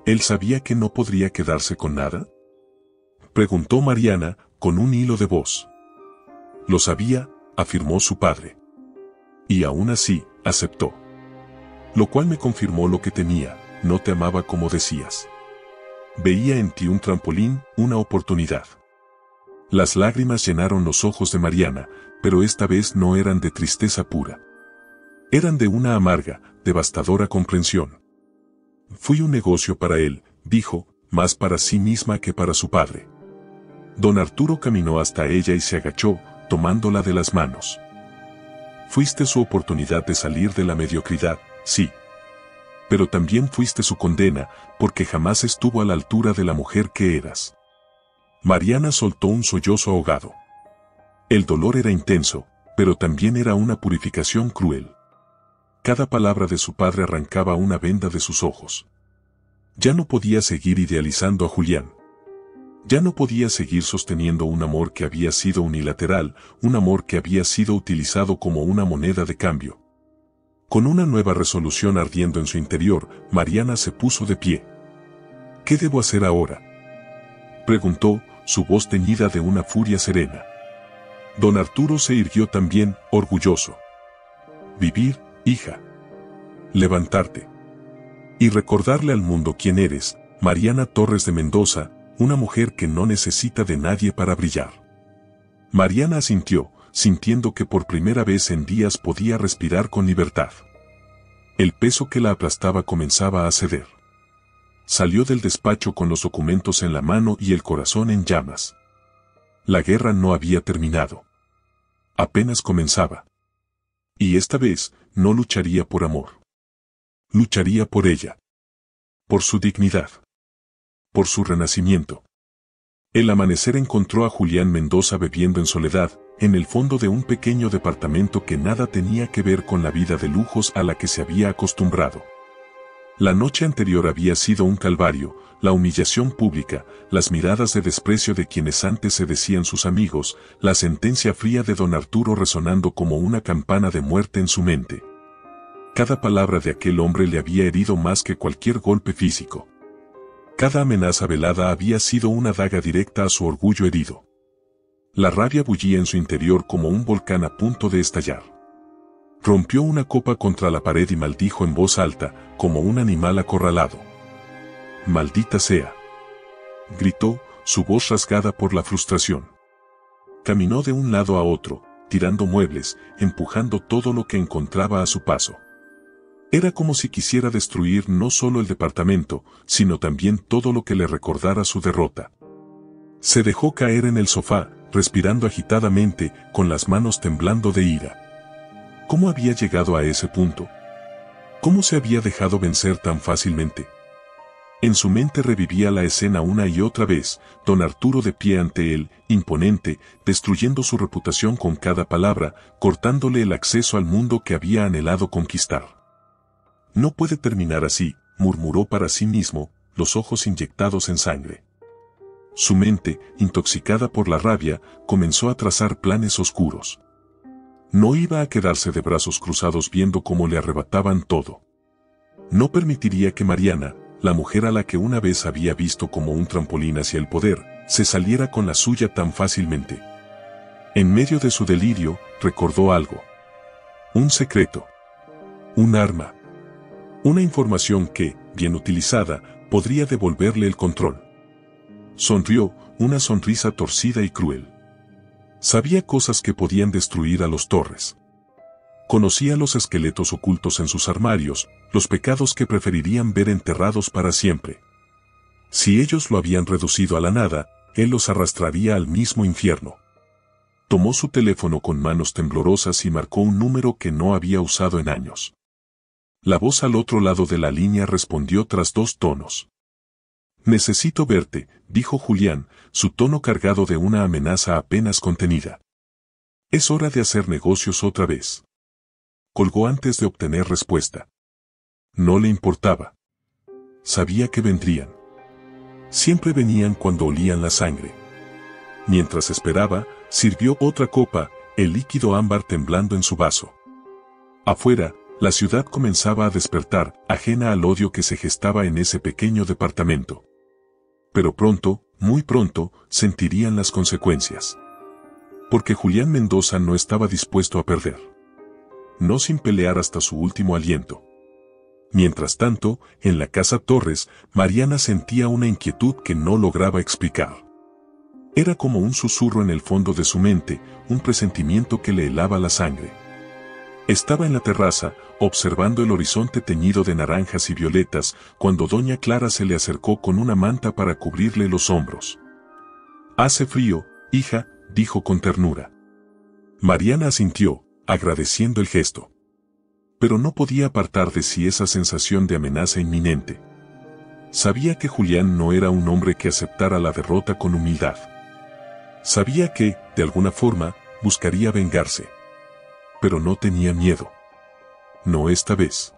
Speaker 1: ¿Él sabía que no podría quedarse con nada?, preguntó Mariana, con un hilo de voz. Lo sabía, afirmó su padre. Y aún así, aceptó. Lo cual me confirmó lo que temía, no te amaba como decías. Veía en ti un trampolín, una oportunidad. Las lágrimas llenaron los ojos de Mariana, pero esta vez no eran de tristeza pura. Eran de una amarga, devastadora comprensión. Fui un negocio para él, dijo, más para sí misma que para su padre. Don Arturo caminó hasta ella y se agachó, tomándola de las manos. Fuiste su oportunidad de salir de la mediocridad, sí. Pero también fuiste su condena, porque jamás estuvo a la altura de la mujer que eras. Mariana soltó un sollozo ahogado. El dolor era intenso, pero también era una purificación cruel. Cada palabra de su padre arrancaba una venda de sus ojos. Ya no podía seguir idealizando a Julián. Ya no podía seguir sosteniendo un amor que había sido unilateral, un amor que había sido utilizado como una moneda de cambio. Con una nueva resolución ardiendo en su interior, Mariana se puso de pie. ¿Qué debo hacer ahora?, preguntó, su voz teñida de una furia serena. Don Arturo se irguió también, orgulloso. Vivir, hija. Levantarte. Y recordarle al mundo quién eres, Mariana Torres de Mendoza, una mujer que no necesita de nadie para brillar. Mariana asintió, sintiendo que por primera vez en días podía respirar con libertad. El peso que la aplastaba comenzaba a ceder. Salió del despacho con los documentos en la mano y el corazón en llamas. La guerra no había terminado. Apenas comenzaba. Y esta vez, no lucharía por amor. Lucharía por ella. Por su dignidad. Por su renacimiento. El amanecer encontró a Julián Mendoza bebiendo en soledad, en el fondo de un pequeño departamento que nada tenía que ver con la vida de lujos a la que se había acostumbrado. La noche anterior había sido un calvario, la humillación pública, las miradas de desprecio de quienes antes se decían sus amigos, la sentencia fría de don Arturo resonando como una campana de muerte en su mente. Cada palabra de aquel hombre le había herido más que cualquier golpe físico. Cada amenaza velada había sido una daga directa a su orgullo herido. La rabia bullía en su interior como un volcán a punto de estallar. Rompió una copa contra la pared y maldijo en voz alta, como un animal acorralado. «Maldita sea», gritó, su voz rasgada por la frustración. Caminó de un lado a otro, tirando muebles, empujando todo lo que encontraba a su paso. Era como si quisiera destruir no solo el departamento, sino también todo lo que le recordara su derrota. Se dejó caer en el sofá, respirando agitadamente, con las manos temblando de ira. ¿Cómo había llegado a ese punto? ¿Cómo se había dejado vencer tan fácilmente? En su mente revivía la escena una y otra vez, don Arturo de pie ante él, imponente, destruyendo su reputación con cada palabra, cortándole el acceso al mundo que había anhelado conquistar. No puede terminar así, murmuró para sí mismo, los ojos inyectados en sangre. Su mente, intoxicada por la rabia, comenzó a trazar planes oscuros. No iba a quedarse de brazos cruzados viendo cómo le arrebataban todo. No permitiría que Mariana, la mujer a la que una vez había visto como un trampolín hacia el poder, se saliera con la suya tan fácilmente. En medio de su delirio, recordó algo. Un secreto. Un arma. Una información que, bien utilizada, podría devolverle el control. Sonrió, una sonrisa torcida y cruel. Sabía cosas que podían destruir a los Torres. Conocía los esqueletos ocultos en sus armarios, los pecados que preferirían ver enterrados para siempre. Si ellos lo habían reducido a la nada, él los arrastraría al mismo infierno. Tomó su teléfono con manos temblorosas y marcó un número que no había usado en años. La voz al otro lado de la línea respondió tras 2 tonos. «Necesito verte», dijo Julián, su tono cargado de una amenaza apenas contenida. «Es hora de hacer negocios otra vez». Colgó antes de obtener respuesta. No le importaba. Sabía que vendrían. Siempre venían cuando olían la sangre. Mientras esperaba, sirvió otra copa, el líquido ámbar temblando en su vaso. Afuera, la ciudad comenzaba a despertar, ajena al odio que se gestaba en ese pequeño departamento. Pero pronto, muy pronto, sentirían las consecuencias. Porque Julián Mendoza no estaba dispuesto a perder. No sin pelear hasta su último aliento. Mientras tanto, en la casa Torres, Mariana sentía una inquietud que no lograba explicar. Era como un susurro en el fondo de su mente, un presentimiento que le helaba la sangre. Estaba en la terraza, observando el horizonte teñido de naranjas y violetas, cuando doña Clara se le acercó con una manta para cubrirle los hombros. «Hace frío, hija», dijo con ternura. Mariana asintió, agradeciendo el gesto. Pero no podía apartar de sí esa sensación de amenaza inminente. Sabía que Julián no era un hombre que aceptara la derrota con humildad. Sabía que, de alguna forma, buscaría vengarse. Pero no tenía miedo. No esta vez.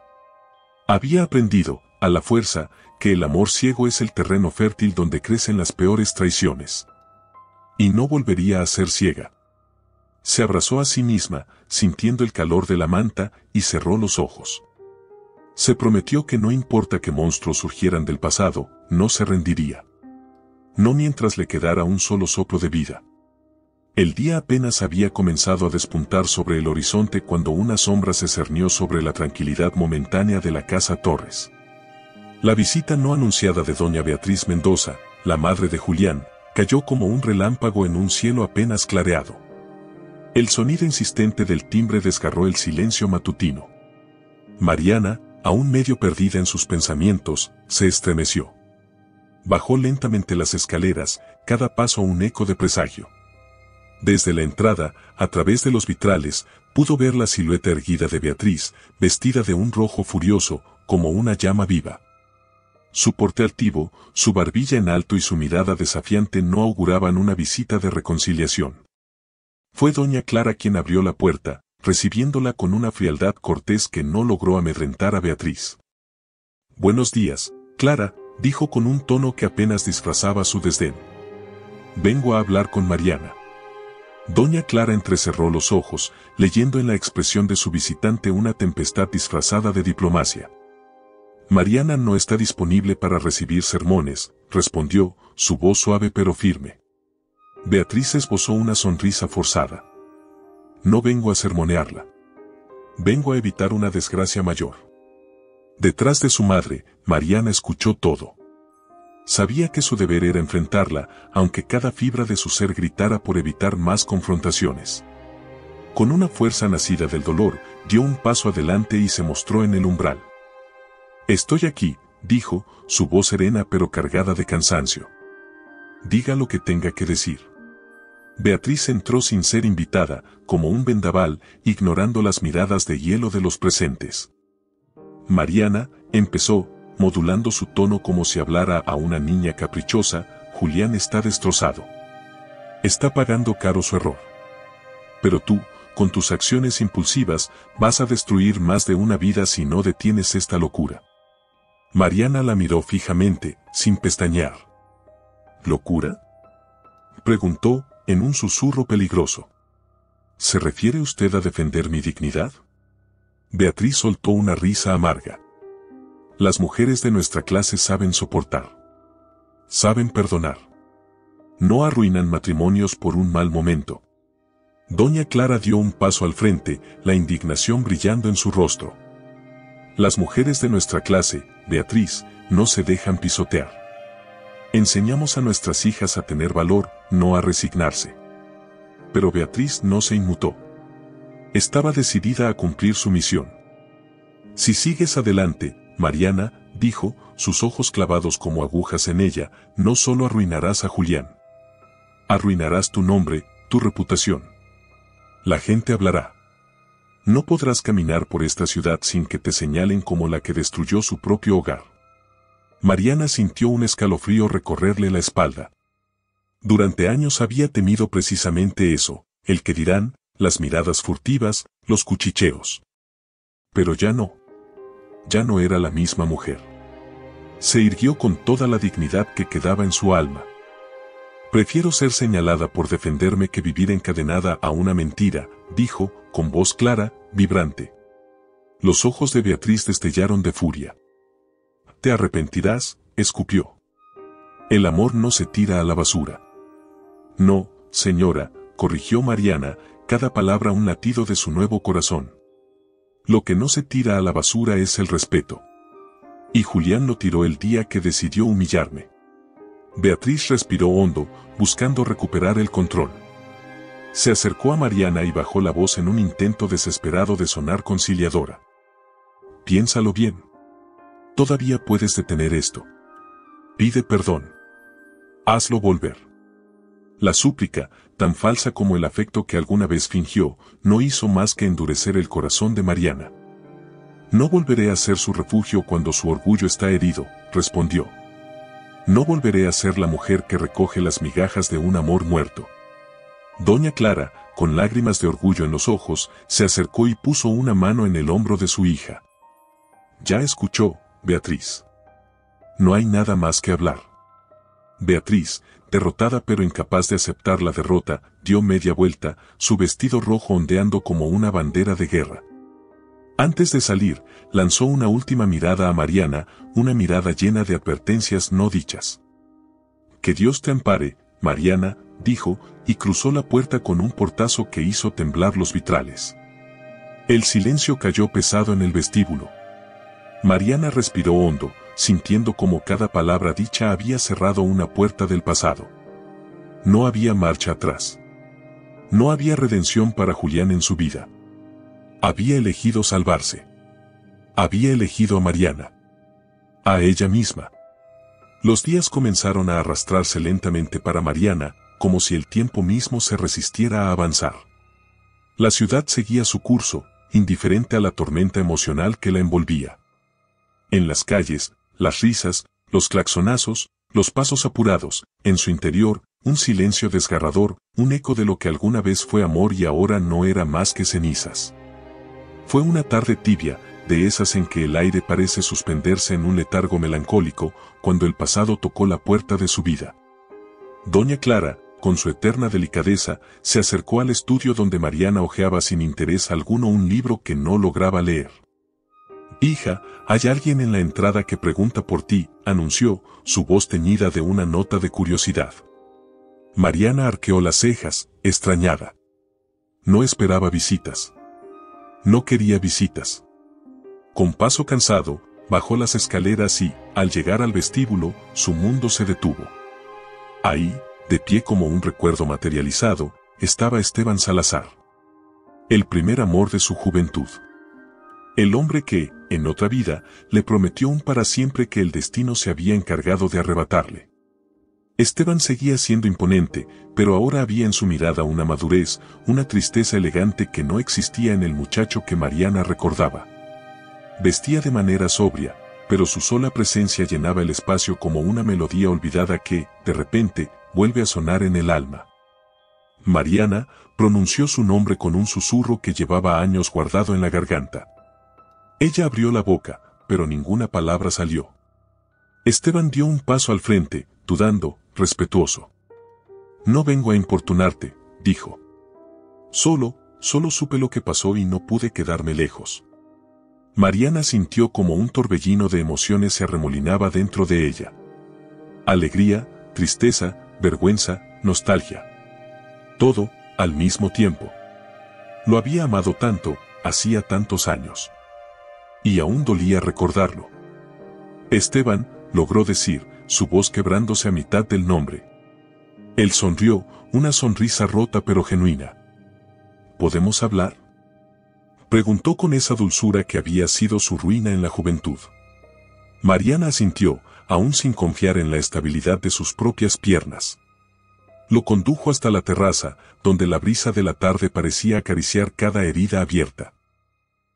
Speaker 1: Había aprendido, a la fuerza, que el amor ciego es el terreno fértil donde crecen las peores traiciones. Y no volvería a ser ciega. Se abrazó a sí misma, sintiendo el calor de la manta, y cerró los ojos. Se prometió que no importa que monstruos surgieran del pasado, no se rendiría. No mientras le quedara un solo soplo de vida. El día apenas había comenzado a despuntar sobre el horizonte cuando una sombra se cernió sobre la tranquilidad momentánea de la casa Torres. La visita no anunciada de doña Beatriz Mendoza, la madre de Julián, cayó como un relámpago en un cielo apenas clareado. El sonido insistente del timbre desgarró el silencio matutino. Mariana, aún medio perdida en sus pensamientos, se estremeció. Bajó lentamente las escaleras, cada paso un eco de presagio. Desde la entrada, a través de los vitrales, pudo ver la silueta erguida de Beatriz, vestida de un rojo furioso, como una llama viva. Su porte altivo, su barbilla en alto y su mirada desafiante no auguraban una visita de reconciliación. Fue doña Clara quien abrió la puerta, recibiéndola con una frialdad cortés que no logró amedrentar a Beatriz. «Buenos días, Clara», dijo con un tono que apenas disfrazaba su desdén. «Vengo a hablar con Mariana». Doña Clara entrecerró los ojos, leyendo en la expresión de su visitante una tempestad disfrazada de diplomacia. «Mariana no está disponible para recibir sermones», respondió, su voz suave pero firme. Beatriz esbozó una sonrisa forzada. «No vengo a sermonearla. Vengo a evitar una desgracia mayor». Detrás de su madre, Mariana escuchó todo. Sabía que su deber era enfrentarla, aunque cada fibra de su ser gritara por evitar más confrontaciones. Con una fuerza nacida del dolor, dio un paso adelante y se mostró en el umbral. «Estoy aquí», dijo, su voz serena pero cargada de cansancio. «Diga lo que tenga que decir». Beatriz entró sin ser invitada, como un vendaval, ignorando las miradas de hielo de los presentes. Mariana, empezó, modulando su tono como si hablara a una niña caprichosa, «Julián está destrozado. Está pagando caro su error. Pero tú, con tus acciones impulsivas, vas a destruir más de una vida si no detienes esta locura». Mariana la miró fijamente, sin pestañear. «¿Locura?», preguntó, en un susurro peligroso. «¿Se refiere usted a defender mi dignidad?». Beatriz soltó una risa amarga. «Las mujeres de nuestra clase saben soportar. Saben perdonar. No arruinan matrimonios por un mal momento». Doña Clara dio un paso al frente, la indignación brillando en su rostro. Las mujeres de nuestra clase, Beatriz, no se dejan pisotear. Enseñamos a nuestras hijas a tener valor, no a resignarse. Pero Beatriz no se inmutó. Estaba decidida a cumplir su misión. Si sigues adelante, Mariana, dijo, sus ojos clavados como agujas en ella, no solo arruinarás a Julián. Arruinarás tu nombre, tu reputación. La gente hablará. No podrás caminar por esta ciudad sin que te señalen como la que destruyó su propio hogar. Mariana sintió un escalofrío recorrerle la espalda. Durante años había temido precisamente eso, el que dirán, las miradas furtivas, los cuchicheos. Pero ya no. Ya no era la misma mujer. Se irguió con toda la dignidad que quedaba en su alma. Prefiero ser señalada por defenderme que vivir encadenada a una mentira, dijo, con voz clara, vibrante. Los ojos de Beatriz destellaron de furia. Te arrepentirás, escupió. El amor no se tira a la basura. No, señora, corrigió Mariana, cada palabra un latido de su nuevo corazón. Lo que no se tira a la basura es el respeto. Y Julián lo tiró el día que decidió humillarme. Beatriz respiró hondo, buscando recuperar el control. Se acercó a Mariana y bajó la voz en un intento desesperado de sonar conciliadora. Piénsalo bien. Todavía puedes detener esto. Pide perdón. Hazlo volver. La súplica, tan falsa como el afecto que alguna vez fingió, no hizo más que endurecer el corazón de Mariana. No volveré a ser su refugio cuando su orgullo está herido, respondió. No volveré a ser la mujer que recoge las migajas de un amor muerto. Doña Clara, con lágrimas de orgullo en los ojos, se acercó y puso una mano en el hombro de su hija. Ya escuchó, Beatriz. No hay nada más que hablar. Beatriz, derrotada pero incapaz de aceptar la derrota, dio media vuelta, su vestido rojo ondeando como una bandera de guerra. Antes de salir, lanzó una última mirada a Mariana, una mirada llena de advertencias no dichas. Que Dios te ampare, Mariana, dijo, y cruzó la puerta con un portazo que hizo temblar los vitrales. El silencio cayó pesado en el vestíbulo. Mariana respiró hondo, sintiendo como cada palabra dicha había cerrado una puerta del pasado. No había marcha atrás. No había redención para Julián en su vida. Había elegido salvarse. Había elegido a Mariana. A ella misma. Los días comenzaron a arrastrarse lentamente para Mariana, como si el tiempo mismo se resistiera a avanzar. La ciudad seguía su curso, indiferente a la tormenta emocional que la envolvía. En las calles, las risas, los claxonazos, los pasos apurados, en su interior, un silencio desgarrador, un eco de lo que alguna vez fue amor y ahora no era más que cenizas. Fue una tarde tibia, de esas en que el aire parece suspenderse en un letargo melancólico, cuando el pasado tocó la puerta de su vida. Doña Clara, con su eterna delicadeza, se acercó al estudio donde Mariana hojeaba sin interés alguno un libro que no lograba leer. «Hija, hay alguien en la entrada que pregunta por ti», anunció, su voz teñida de una nota de curiosidad. Mariana arqueó las cejas, extrañada. No esperaba visitas. No quería visitas. Con paso cansado, bajó las escaleras y, al llegar al vestíbulo, su mundo se detuvo. Ahí, de pie como un recuerdo materializado, estaba Esteban Salazar. El primer amor de su juventud. El hombre que, en otra vida, le prometió un para siempre que el destino se había encargado de arrebatarle. Esteban seguía siendo imponente, pero ahora había en su mirada una madurez, una tristeza elegante que no existía en el muchacho que Mariana recordaba. Vestía de manera sobria, pero su sola presencia llenaba el espacio como una melodía olvidada que, de repente, vuelve a sonar en el alma. Mariana pronunció su nombre con un susurro que llevaba años guardado en la garganta. Ella abrió la boca, pero ninguna palabra salió. Esteban dio un paso al frente, dudando, respetuoso. No vengo a importunarte, dijo. Solo supe lo que pasó y no pude quedarme lejos. Mariana sintió como un torbellino de emociones se arremolinaba dentro de ella. Alegría, tristeza, vergüenza, nostalgia. Todo, al mismo tiempo. Lo había amado tanto, hacía tantos años. Y aún dolía recordarlo. Esteban, logró decir, su voz quebrándose a mitad del nombre. Él sonrió, una sonrisa rota pero genuina. ¿Podemos hablar?, preguntó con esa dulzura que había sido su ruina en la juventud. Mariana asintió, aún sin confiar en la estabilidad de sus propias piernas. Lo condujo hasta la terraza, donde la brisa de la tarde parecía acariciar cada herida abierta.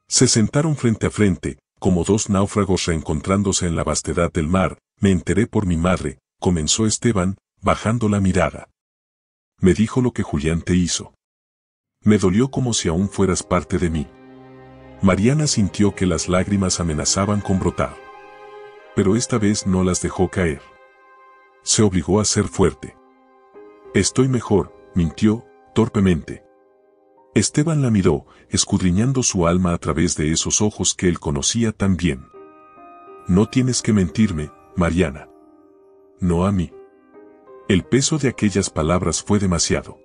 Speaker 1: Se sentaron frente a frente, como dos náufragos reencontrándose en la vastedad del mar. Me enteré por mi madre, comenzó Esteban, bajando la mirada. Me dijo lo que Julián te hizo. Me dolió como si aún fueras parte de mí. Mariana sintió que las lágrimas amenazaban con brotar. Pero esta vez no las dejó caer. Se obligó a ser fuerte. Estoy mejor, mintió, torpemente. Esteban la miró, escudriñando su alma a través de esos ojos que él conocía tan bien. No tienes que mentirme, Mariana. No a mí. El peso de aquellas palabras fue demasiado.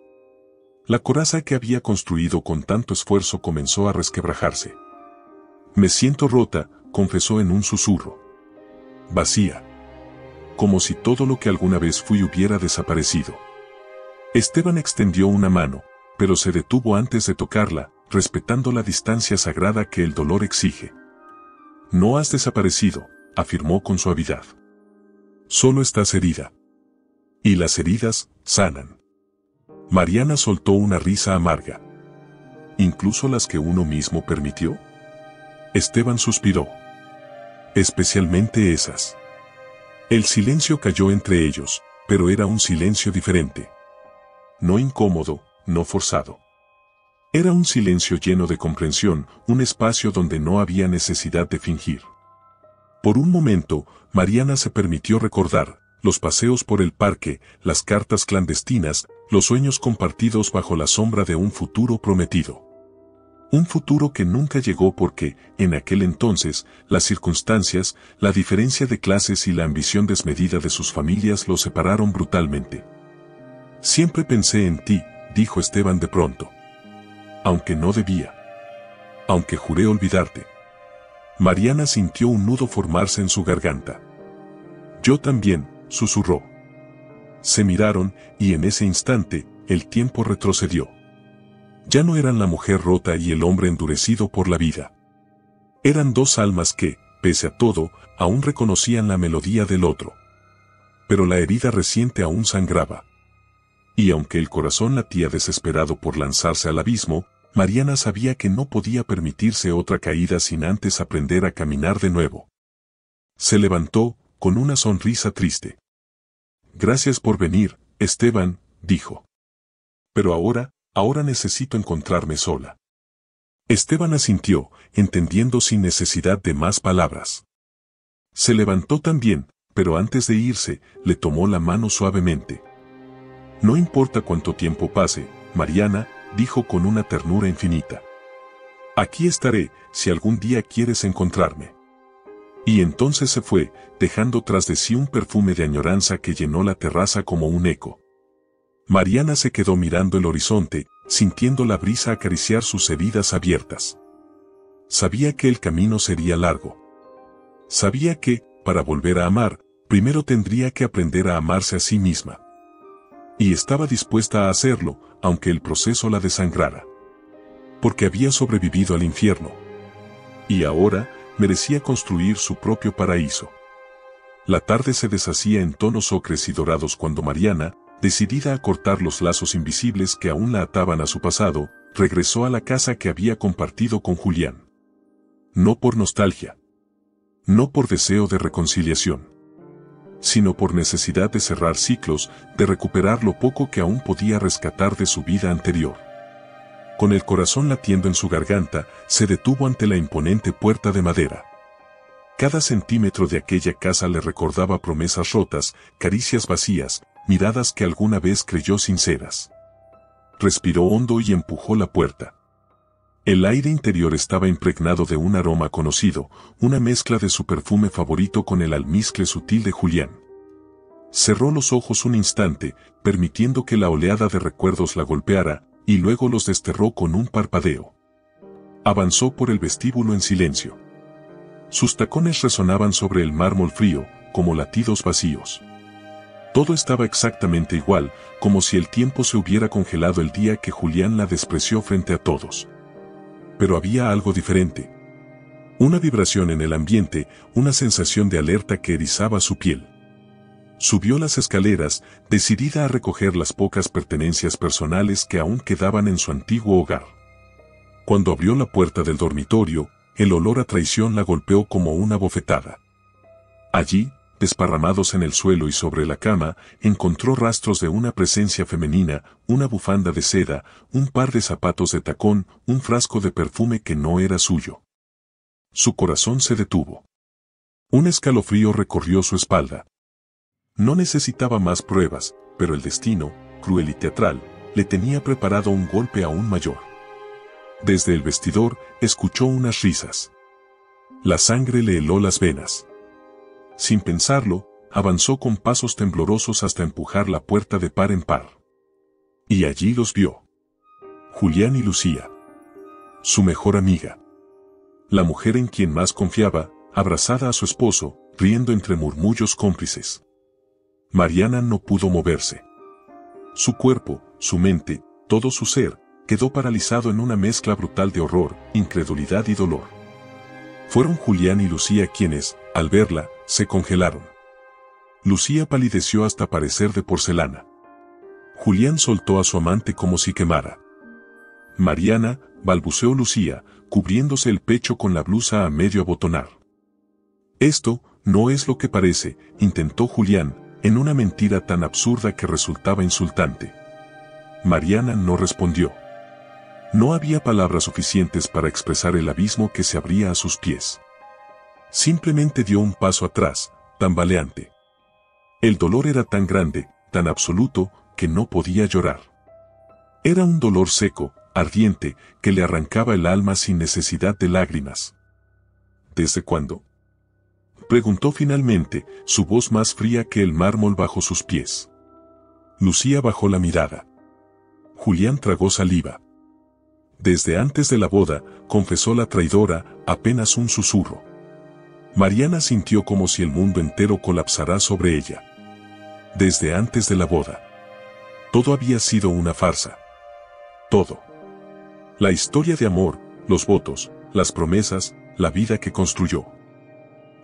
Speaker 1: La coraza que había construido con tanto esfuerzo comenzó a resquebrajarse. Me siento rota, confesó en un susurro. Vacía. Como si todo lo que alguna vez fui hubiera desaparecido. Esteban extendió una mano, pero se detuvo antes de tocarla, respetando la distancia sagrada que el dolor exige. No has desaparecido, afirmó con suavidad. Solo estás herida. Y las heridas sanan. Mariana soltó una risa amarga. ¿Incluso las que uno mismo permitió? Esteban suspiró. Especialmente esas. El silencio cayó entre ellos, pero era un silencio diferente. No incómodo, no forzado. Era un silencio lleno de comprensión, un espacio donde no había necesidad de fingir. Por un momento, Mariana se permitió recordar los paseos por el parque, las cartas clandestinas, los sueños compartidos bajo la sombra de un futuro prometido. Un futuro que nunca llegó porque, en aquel entonces, las circunstancias, la diferencia de clases y la ambición desmedida de sus familias los separaron brutalmente. Siempre pensé en ti, dijo Esteban de pronto. Aunque no debía. Aunque juré olvidarte. Mariana sintió un nudo formarse en su garganta. Yo también, susurró. Se miraron, y en ese instante, el tiempo retrocedió. Ya no eran la mujer rota y el hombre endurecido por la vida. Eran dos almas que, pese a todo, aún reconocían la melodía del otro. Pero la herida reciente aún sangraba. Y aunque el corazón latía desesperado por lanzarse al abismo, Mariana sabía que no podía permitirse otra caída sin antes aprender a caminar de nuevo. Se levantó, con una sonrisa triste. Gracias por venir, Esteban, dijo. Pero ahora necesito encontrarme sola. Esteban asintió, entendiendo sin necesidad de más palabras. Se levantó también, pero antes de irse, le tomó la mano suavemente. No importa cuánto tiempo pase, Mariana, dijo con una ternura infinita. Aquí estaré, si algún día quieres encontrarme. Y entonces se fue, dejando tras de sí un perfume de añoranza que llenó la terraza como un eco. Mariana se quedó mirando el horizonte, sintiendo la brisa acariciar sus heridas abiertas. Sabía que el camino sería largo. Sabía que, para volver a amar, primero tendría que aprender a amarse a sí misma. Y estaba dispuesta a hacerlo, aunque el proceso la desangrara. Porque había sobrevivido al infierno. Y ahora, merecía construir su propio paraíso. La tarde se deshacía en tonos ocres y dorados cuando Mariana, decidida a cortar los lazos invisibles que aún la ataban a su pasado, regresó a la casa que había compartido con Julián. No por nostalgia. No por deseo de reconciliación. Sino por necesidad de cerrar ciclos, de recuperar lo poco que aún podía rescatar de su vida anterior. Con el corazón latiendo en su garganta, se detuvo ante la imponente puerta de madera. Cada centímetro de aquella casa le recordaba promesas rotas, caricias vacías, miradas que alguna vez creyó sinceras. Respiró hondo y empujó la puerta. El aire interior estaba impregnado de un aroma conocido, una mezcla de su perfume favorito con el almizcle sutil de Julián. Cerró los ojos un instante, permitiendo que la oleada de recuerdos la golpeara, y luego los desterró con un parpadeo. Avanzó por el vestíbulo en silencio. Sus tacones resonaban sobre el mármol frío, como latidos vacíos. Todo estaba exactamente igual, como si el tiempo se hubiera congelado el día que Julián la despreció frente a todos. Pero había algo diferente. Una vibración en el ambiente, una sensación de alerta que erizaba su piel. Subió las escaleras, decidida a recoger las pocas pertenencias personales que aún quedaban en su antiguo hogar. Cuando abrió la puerta del dormitorio, el olor a traición la golpeó como una bofetada. Allí, desparramados en el suelo y sobre la cama, encontró rastros de una presencia femenina, una bufanda de seda, un par de zapatos de tacón, un frasco de perfume que no era suyo. Su corazón se detuvo. Un escalofrío recorrió su espalda. No necesitaba más pruebas, pero el destino, cruel y teatral, le tenía preparado un golpe aún mayor. Desde el vestidor, escuchó unas risas. La sangre le heló las venas. Sin pensarlo, avanzó con pasos temblorosos hasta empujar la puerta de par en par. Y allí los vio. Julián y Lucía. Su mejor amiga. La mujer en quien más confiaba, abrazada a su esposo, riendo entre murmullos cómplices. Mariana no pudo moverse. Su cuerpo, su mente, todo su ser, quedó paralizado en una mezcla brutal de horror, incredulidad y dolor. Fueron Julián y Lucía quienes, al verla, se congelaron. Lucía palideció hasta parecer de porcelana. Julián soltó a su amante como si quemara. Mariana, balbuceó Lucía, cubriéndose el pecho con la blusa a medio abotonar. Esto no es lo que parece, intentó Julián, en una mentira tan absurda que resultaba insultante. Mariana no respondió. No había palabras suficientes para expresar el abismo que se abría a sus pies. Simplemente dio un paso atrás, tambaleante. El dolor era tan grande, tan absoluto, que no podía llorar. Era un dolor seco, ardiente, que le arrancaba el alma sin necesidad de lágrimas. ¿Desde cuándo?, preguntó finalmente, su voz más fría que el mármol bajo sus pies. Lucía bajó la mirada. Julián tragó saliva. Desde antes de la boda, confesó la traidora, apenas un susurro. Mariana sintió como si el mundo entero colapsara sobre ella. Desde antes de la boda. Todo había sido una farsa. Todo. La historia de amor, los votos, las promesas, la vida que construyó.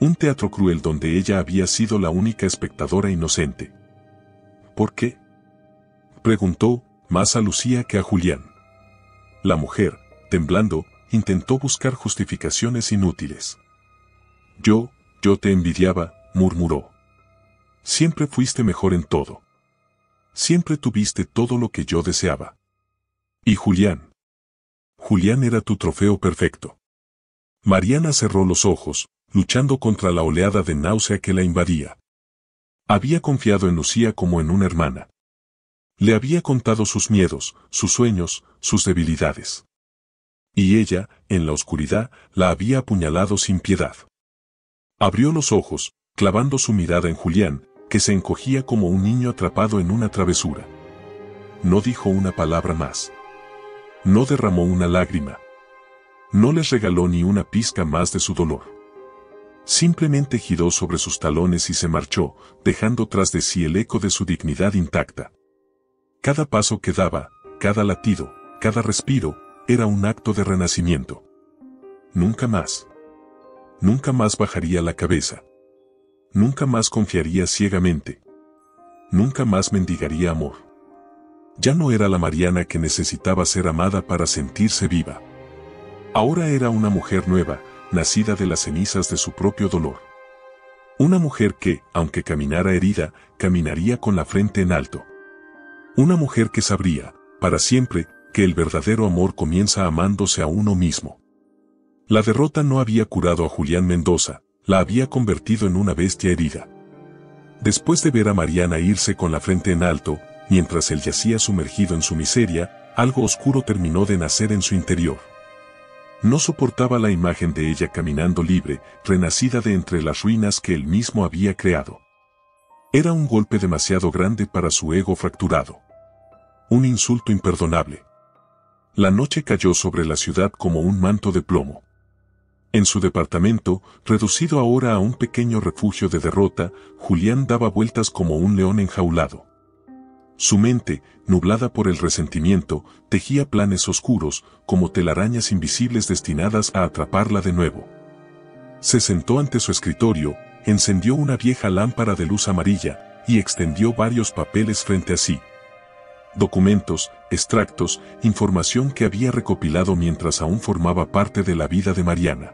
Speaker 1: Un teatro cruel donde ella había sido la única espectadora inocente. ¿Por qué?, preguntó, más a Lucía que a Julián. La mujer, temblando, intentó buscar justificaciones inútiles. Yo te envidiaba, murmuró. Siempre fuiste mejor en todo. Siempre tuviste todo lo que yo deseaba. Y Julián. Julián era tu trofeo perfecto. Mariana cerró los ojos, luchando contra la oleada de náusea que la invadía. Había confiado en Lucía como en una hermana. Le había contado sus miedos, sus sueños, sus debilidades. Y ella, en la oscuridad, la había apuñalado sin piedad. Abrió los ojos, clavando su mirada en Julián, que se encogía como un niño atrapado en una travesura. No dijo una palabra más. No derramó una lágrima. No les regaló ni una pizca más de su dolor. Simplemente giró sobre sus talones y se marchó, dejando tras de sí el eco de su dignidad intacta. Cada paso que daba, cada latido, cada respiro, era un acto de renacimiento. Nunca más. Nunca más bajaría la cabeza. Nunca más confiaría ciegamente. Nunca más mendigaría amor. Ya no era la Mariana que necesitaba ser amada para sentirse viva. Ahora era una mujer nueva, nacida de las cenizas de su propio dolor. Una mujer que, aunque caminara herida, caminaría con la frente en alto. Una mujer que sabría, para siempre, que el verdadero amor comienza amándose a uno mismo. La derrota no había curado a Julián Mendoza, la había convertido en una bestia herida. Después de ver a Mariana irse con la frente en alto, mientras él yacía sumergido en su miseria, algo oscuro terminó de nacer en su interior. No soportaba la imagen de ella caminando libre, renacida de entre las ruinas que él mismo había creado. Era un golpe demasiado grande para su ego fracturado. Un insulto imperdonable. La noche cayó sobre la ciudad como un manto de plomo. En su departamento, reducido ahora a un pequeño refugio de derrota, Julián daba vueltas como un león enjaulado. Su mente, nublada por el resentimiento, tejía planes oscuros, como telarañas invisibles destinadas a atraparla de nuevo. Se sentó ante su escritorio, encendió una vieja lámpara de luz amarilla, y extendió varios papeles frente a sí. Documentos, extractos, información que había recopilado mientras aún formaba parte de la vida de Mariana.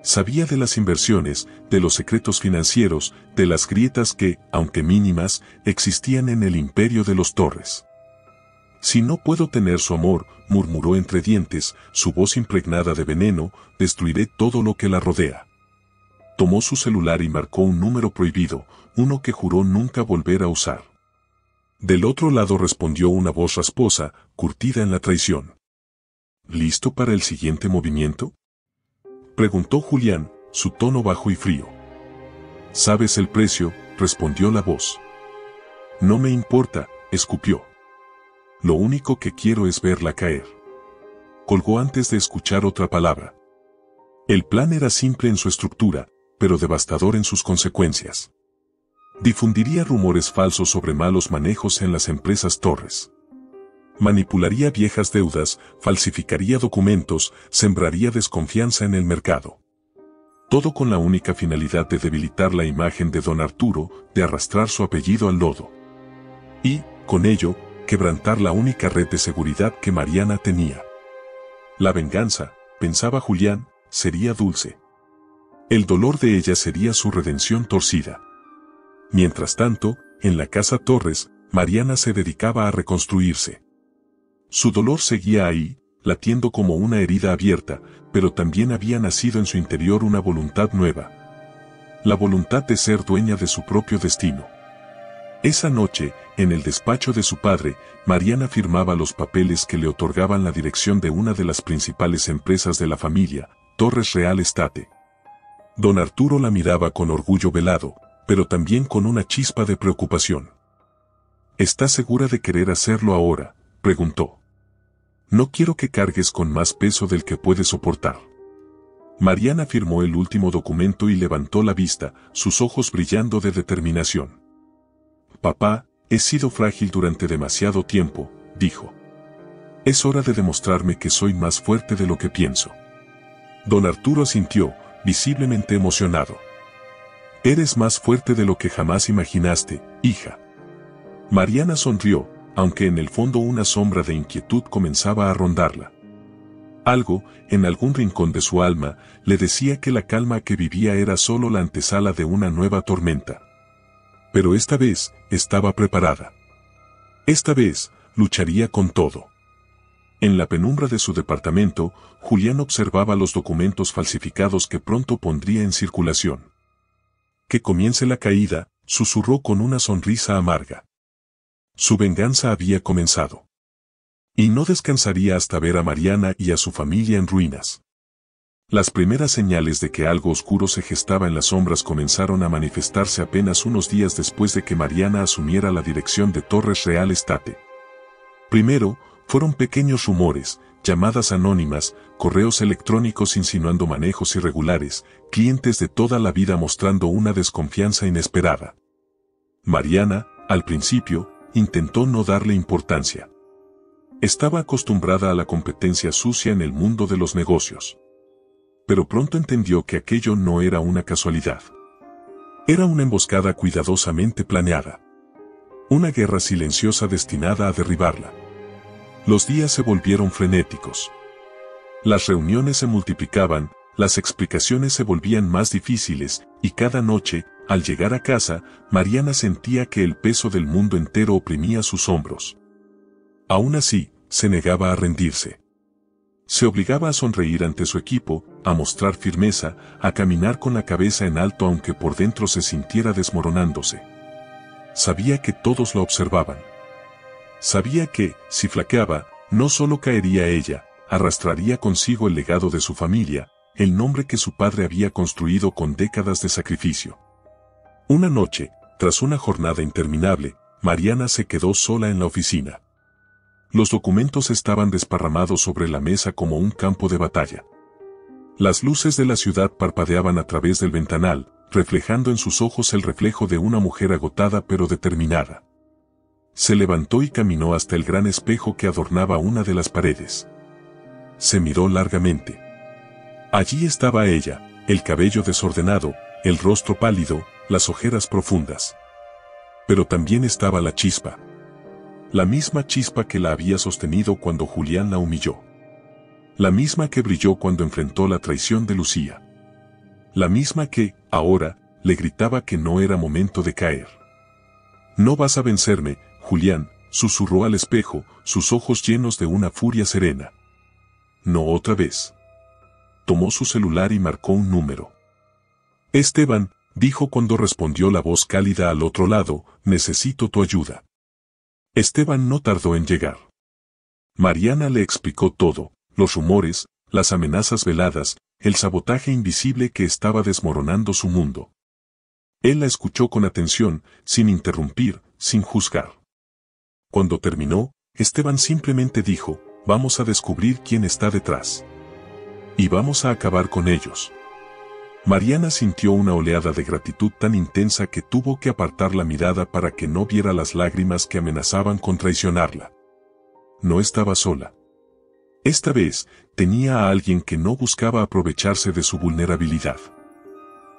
Speaker 1: Sabía de las inversiones, de los secretos financieros, de las grietas que, aunque mínimas, existían en el imperio de los Torres. Si no puedo tener su amor, murmuró entre dientes, su voz impregnada de veneno, destruiré todo lo que la rodea. Tomó su celular y marcó un número prohibido, uno que juró nunca volver a usar. Del otro lado respondió una voz rasposa, curtida en la traición. ¿Listo para el siguiente movimiento?, preguntó Julián, su tono bajo y frío. ¿Sabes el precio?, respondió la voz. No me importa, escupió. Lo único que quiero es verla caer. Colgó antes de escuchar otra palabra. El plan era simple en su estructura, pero devastador en sus consecuencias. Difundiría rumores falsos sobre malos manejos en las empresas Torres. Manipularía viejas deudas, falsificaría documentos, sembraría desconfianza en el mercado. Todo con la única finalidad de debilitar la imagen de don Arturo, de arrastrar su apellido al lodo. Y, con ello, quebrantar la única red de seguridad que Mariana tenía. La venganza, pensaba Julián, sería dulce. El dolor de ella sería su redención torcida. Mientras tanto, en la casa Torres, Mariana se dedicaba a reconstruirse. Su dolor seguía ahí, latiendo como una herida abierta, pero también había nacido en su interior una voluntad nueva. La voluntad de ser dueña de su propio destino. Esa noche, en el despacho de su padre, Mariana firmaba los papeles que le otorgaban la dirección de una de las principales empresas de la familia, Torres Real Estate. Don Arturo la miraba con orgullo velado, pero también con una chispa de preocupación. ¿Estás segura de querer hacerlo ahora?, preguntó. No quiero que cargues con más peso del que puedes soportar. Mariana firmó el último documento y levantó la vista, sus ojos brillando de determinación. Papá, he sido frágil durante demasiado tiempo, dijo. Es hora de demostrarme que soy más fuerte de lo que pienso. Don Arturo asintió, visiblemente emocionado. Eres más fuerte de lo que jamás imaginaste, hija. Mariana sonrió, aunque en el fondo una sombra de inquietud comenzaba a rondarla. Algo, en algún rincón de su alma, le decía que la calma que vivía era solo la antesala de una nueva tormenta. Pero esta vez, estaba preparada. Esta vez, lucharía con todo. En la penumbra de su departamento, Julián observaba los documentos falsificados que pronto pondría en circulación. Que comience la caída, susurró con una sonrisa amarga. Su venganza había comenzado. Y no descansaría hasta ver a Mariana y a su familia en ruinas. Las primeras señales de que algo oscuro se gestaba en las sombras comenzaron a manifestarse apenas unos días después de que Mariana asumiera la dirección de Torres Real Estate. Primero, fueron pequeños rumores, llamadas anónimas, correos electrónicos insinuando manejos irregulares, clientes de toda la vida mostrando una desconfianza inesperada. Mariana, al principio, intentó no darle importancia. Estaba acostumbrada a la competencia sucia en el mundo de los negocios. Pero pronto entendió que aquello no era una casualidad. Era una emboscada cuidadosamente planeada. Una guerra silenciosa destinada a derribarla. Los días se volvieron frenéticos. Las reuniones se multiplicaban, las explicaciones se volvían más difíciles, y cada noche, al llegar a casa, Mariana sentía que el peso del mundo entero oprimía sus hombros. Aún así, se negaba a rendirse. Se obligaba a sonreír ante su equipo, a mostrar firmeza, a caminar con la cabeza en alto aunque por dentro se sintiera desmoronándose. Sabía que todos lo observaban. Sabía que, si flaqueaba, no solo caería ella, arrastraría consigo el legado de su familia, el nombre que su padre había construido con décadas de sacrificio. Una noche, tras una jornada interminable, Mariana se quedó sola en la oficina. Los documentos estaban desparramados sobre la mesa como un campo de batalla. Las luces de la ciudad parpadeaban a través del ventanal, reflejando en sus ojos el reflejo de una mujer agotada pero determinada. Se levantó y caminó hasta el gran espejo que adornaba una de las paredes. Se miró largamente. Allí estaba ella, el cabello desordenado, el rostro pálido, las ojeras profundas. Pero también estaba la chispa. La misma chispa que la había sostenido cuando Julián la humilló. La misma que brilló cuando enfrentó la traición de Lucía. La misma que, ahora, le gritaba que no era momento de caer. «No vas a vencerme, Julián», susurró al espejo, sus ojos llenos de una furia serena. «No otra vez». Tomó su celular y marcó un número. «Esteban», dijo cuando respondió la voz cálida al otro lado, «necesito tu ayuda». Esteban no tardó en llegar. Mariana le explicó todo, los rumores, las amenazas veladas, el sabotaje invisible que estaba desmoronando su mundo. Él la escuchó con atención, sin interrumpir, sin juzgar. Cuando terminó, Esteban simplemente dijo, «Vamos a descubrir quién está detrás. Y vamos a acabar con ellos». Mariana sintió una oleada de gratitud tan intensa que tuvo que apartar la mirada para que no viera las lágrimas que amenazaban con traicionarla. No estaba sola. Esta vez, tenía a alguien que no buscaba aprovecharse de su vulnerabilidad.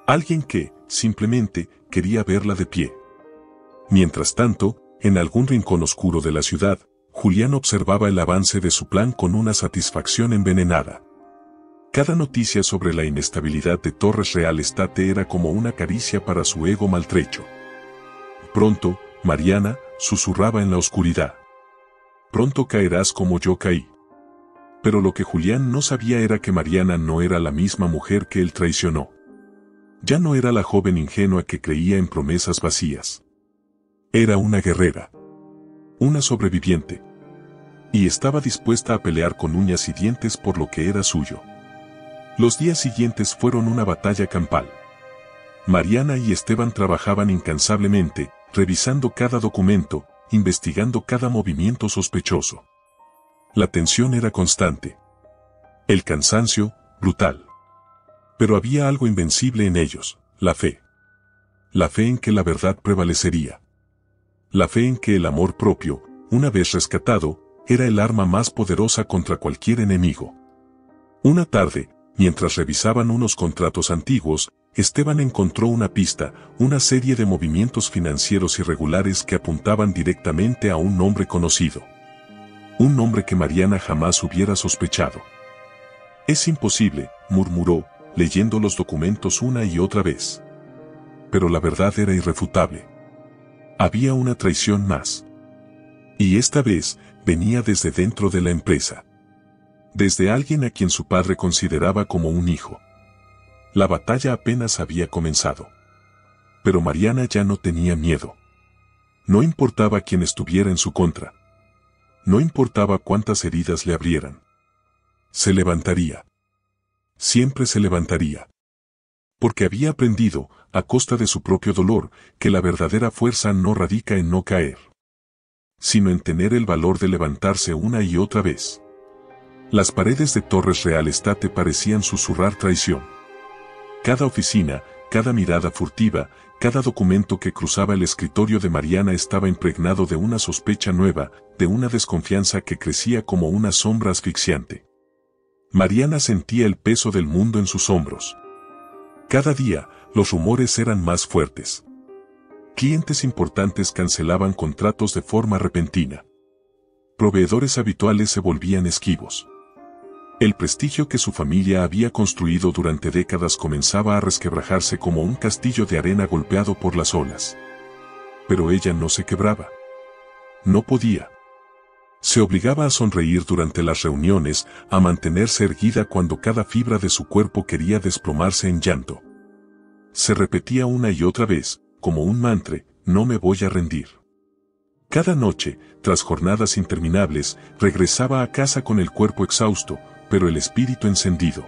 Speaker 1: Alguien que, simplemente, quería verla de pie. Mientras tanto, en algún rincón oscuro de la ciudad, Julián observaba el avance de su plan con una satisfacción envenenada. Cada noticia sobre la inestabilidad de Torres Real Estate era como una caricia para su ego maltrecho. «Pronto, Mariana», susurraba en la oscuridad. «Pronto caerás como yo caí». Pero lo que Julián no sabía era que Mariana no era la misma mujer que él traicionó. Ya no era la joven ingenua que creía en promesas vacías. Era una guerrera. Una sobreviviente. Y estaba dispuesta a pelear con uñas y dientes por lo que era suyo. Los días siguientes fueron una batalla campal. Mariana y Esteban trabajaban incansablemente, revisando cada documento, investigando cada movimiento sospechoso. La tensión era constante. El cansancio, brutal. Pero había algo invencible en ellos, la fe. La fe en que la verdad prevalecería. La fe en que el amor propio, una vez rescatado, era el arma más poderosa contra cualquier enemigo. Una tarde, mientras revisaban unos contratos antiguos, Esteban encontró una pista, una serie de movimientos financieros irregulares que apuntaban directamente a un nombre conocido. Un nombre que Mariana jamás hubiera sospechado. «Es imposible», murmuró, leyendo los documentos una y otra vez. Pero la verdad era irrefutable. Había una traición más. Y esta vez, venía desde dentro de la empresa. Desde alguien a quien su padre consideraba como un hijo. La batalla apenas había comenzado. Pero Mariana ya no tenía miedo. No importaba quién estuviera en su contra. No importaba cuántas heridas le abrieran. Se levantaría. Siempre se levantaría. Porque había aprendido, a costa de su propio dolor, que la verdadera fuerza no radica en no caer, sino en tener el valor de levantarse una y otra vez. Las paredes de Torres Real Estate parecían susurrar traición. Cada oficina, cada mirada furtiva, cada documento que cruzaba el escritorio de Mariana estaba impregnado de una sospecha nueva, de una desconfianza que crecía como una sombra asfixiante. Mariana sentía el peso del mundo en sus hombros. Cada día, los rumores eran más fuertes. Clientes importantes cancelaban contratos de forma repentina. Proveedores habituales se volvían esquivos. El prestigio que su familia había construido durante décadas comenzaba a resquebrajarse como un castillo de arena golpeado por las olas. Pero ella no se quebraba. No podía. Se obligaba a sonreír durante las reuniones, a mantenerse erguida cuando cada fibra de su cuerpo quería desplomarse en llanto. Se repetía una y otra vez, como un mantra, no me voy a rendir. Cada noche, tras jornadas interminables, regresaba a casa con el cuerpo exhausto, pero el espíritu encendido.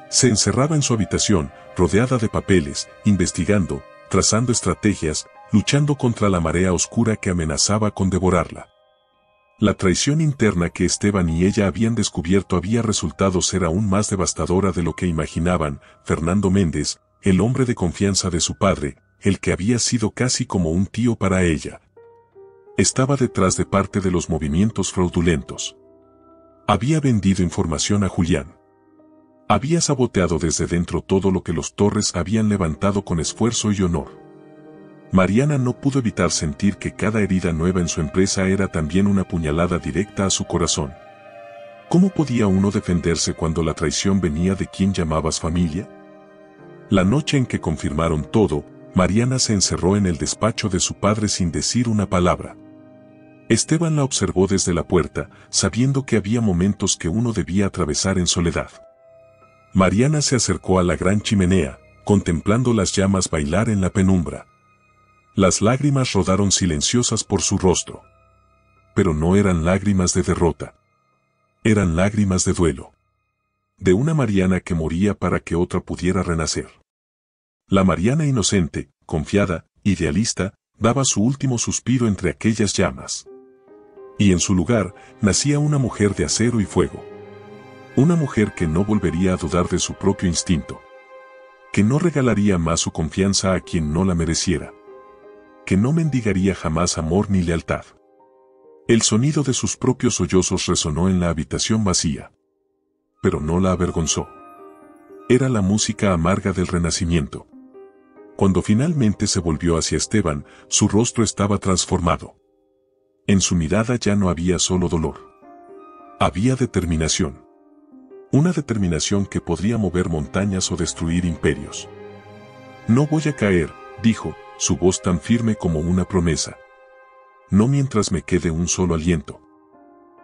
Speaker 1: Se encerraba en su habitación, rodeada de papeles, investigando, trazando estrategias, luchando contra la marea oscura que amenazaba con devorarla. La traición interna que Esteban y ella habían descubierto había resultado ser aún más devastadora de lo que imaginaban. Fernando Méndez, el hombre de confianza de su padre, el que había sido casi como un tío para ella, estaba detrás de parte de los movimientos fraudulentos. Había vendido información a Julián. Había saboteado desde dentro todo lo que los Torres habían levantado con esfuerzo y honor. Mariana no pudo evitar sentir que cada herida nueva en su empresa era también una puñalada directa a su corazón. ¿Cómo podía uno defenderse cuando la traición venía de quien llamabas familia? La noche en que confirmaron todo, Mariana se encerró en el despacho de su padre sin decir una palabra. Esteban la observó desde la puerta, sabiendo que había momentos que uno debía atravesar en soledad. Mariana se acercó a la gran chimenea, contemplando las llamas bailar en la penumbra. Las lágrimas rodaron silenciosas por su rostro. Pero no eran lágrimas de derrota. Eran lágrimas de duelo. De una Mariana que moría para que otra pudiera renacer. La Mariana inocente, confiada, idealista, daba su último suspiro entre aquellas llamas. Y en su lugar, nacía una mujer de acero y fuego. Una mujer que no volvería a dudar de su propio instinto. Que no regalaría más su confianza a quien no la mereciera. Que no mendigaría jamás amor ni lealtad. El sonido de sus propios sollozos resonó en la habitación vacía. Pero no la avergonzó. Era la música amarga del renacimiento. Cuando finalmente se volvió hacia Esteban, su rostro estaba transformado. En su mirada ya no había solo dolor. Había determinación. Una determinación que podría mover montañas o destruir imperios. No voy a caer, dijo, su voz tan firme como una promesa. No mientras me quede un solo aliento.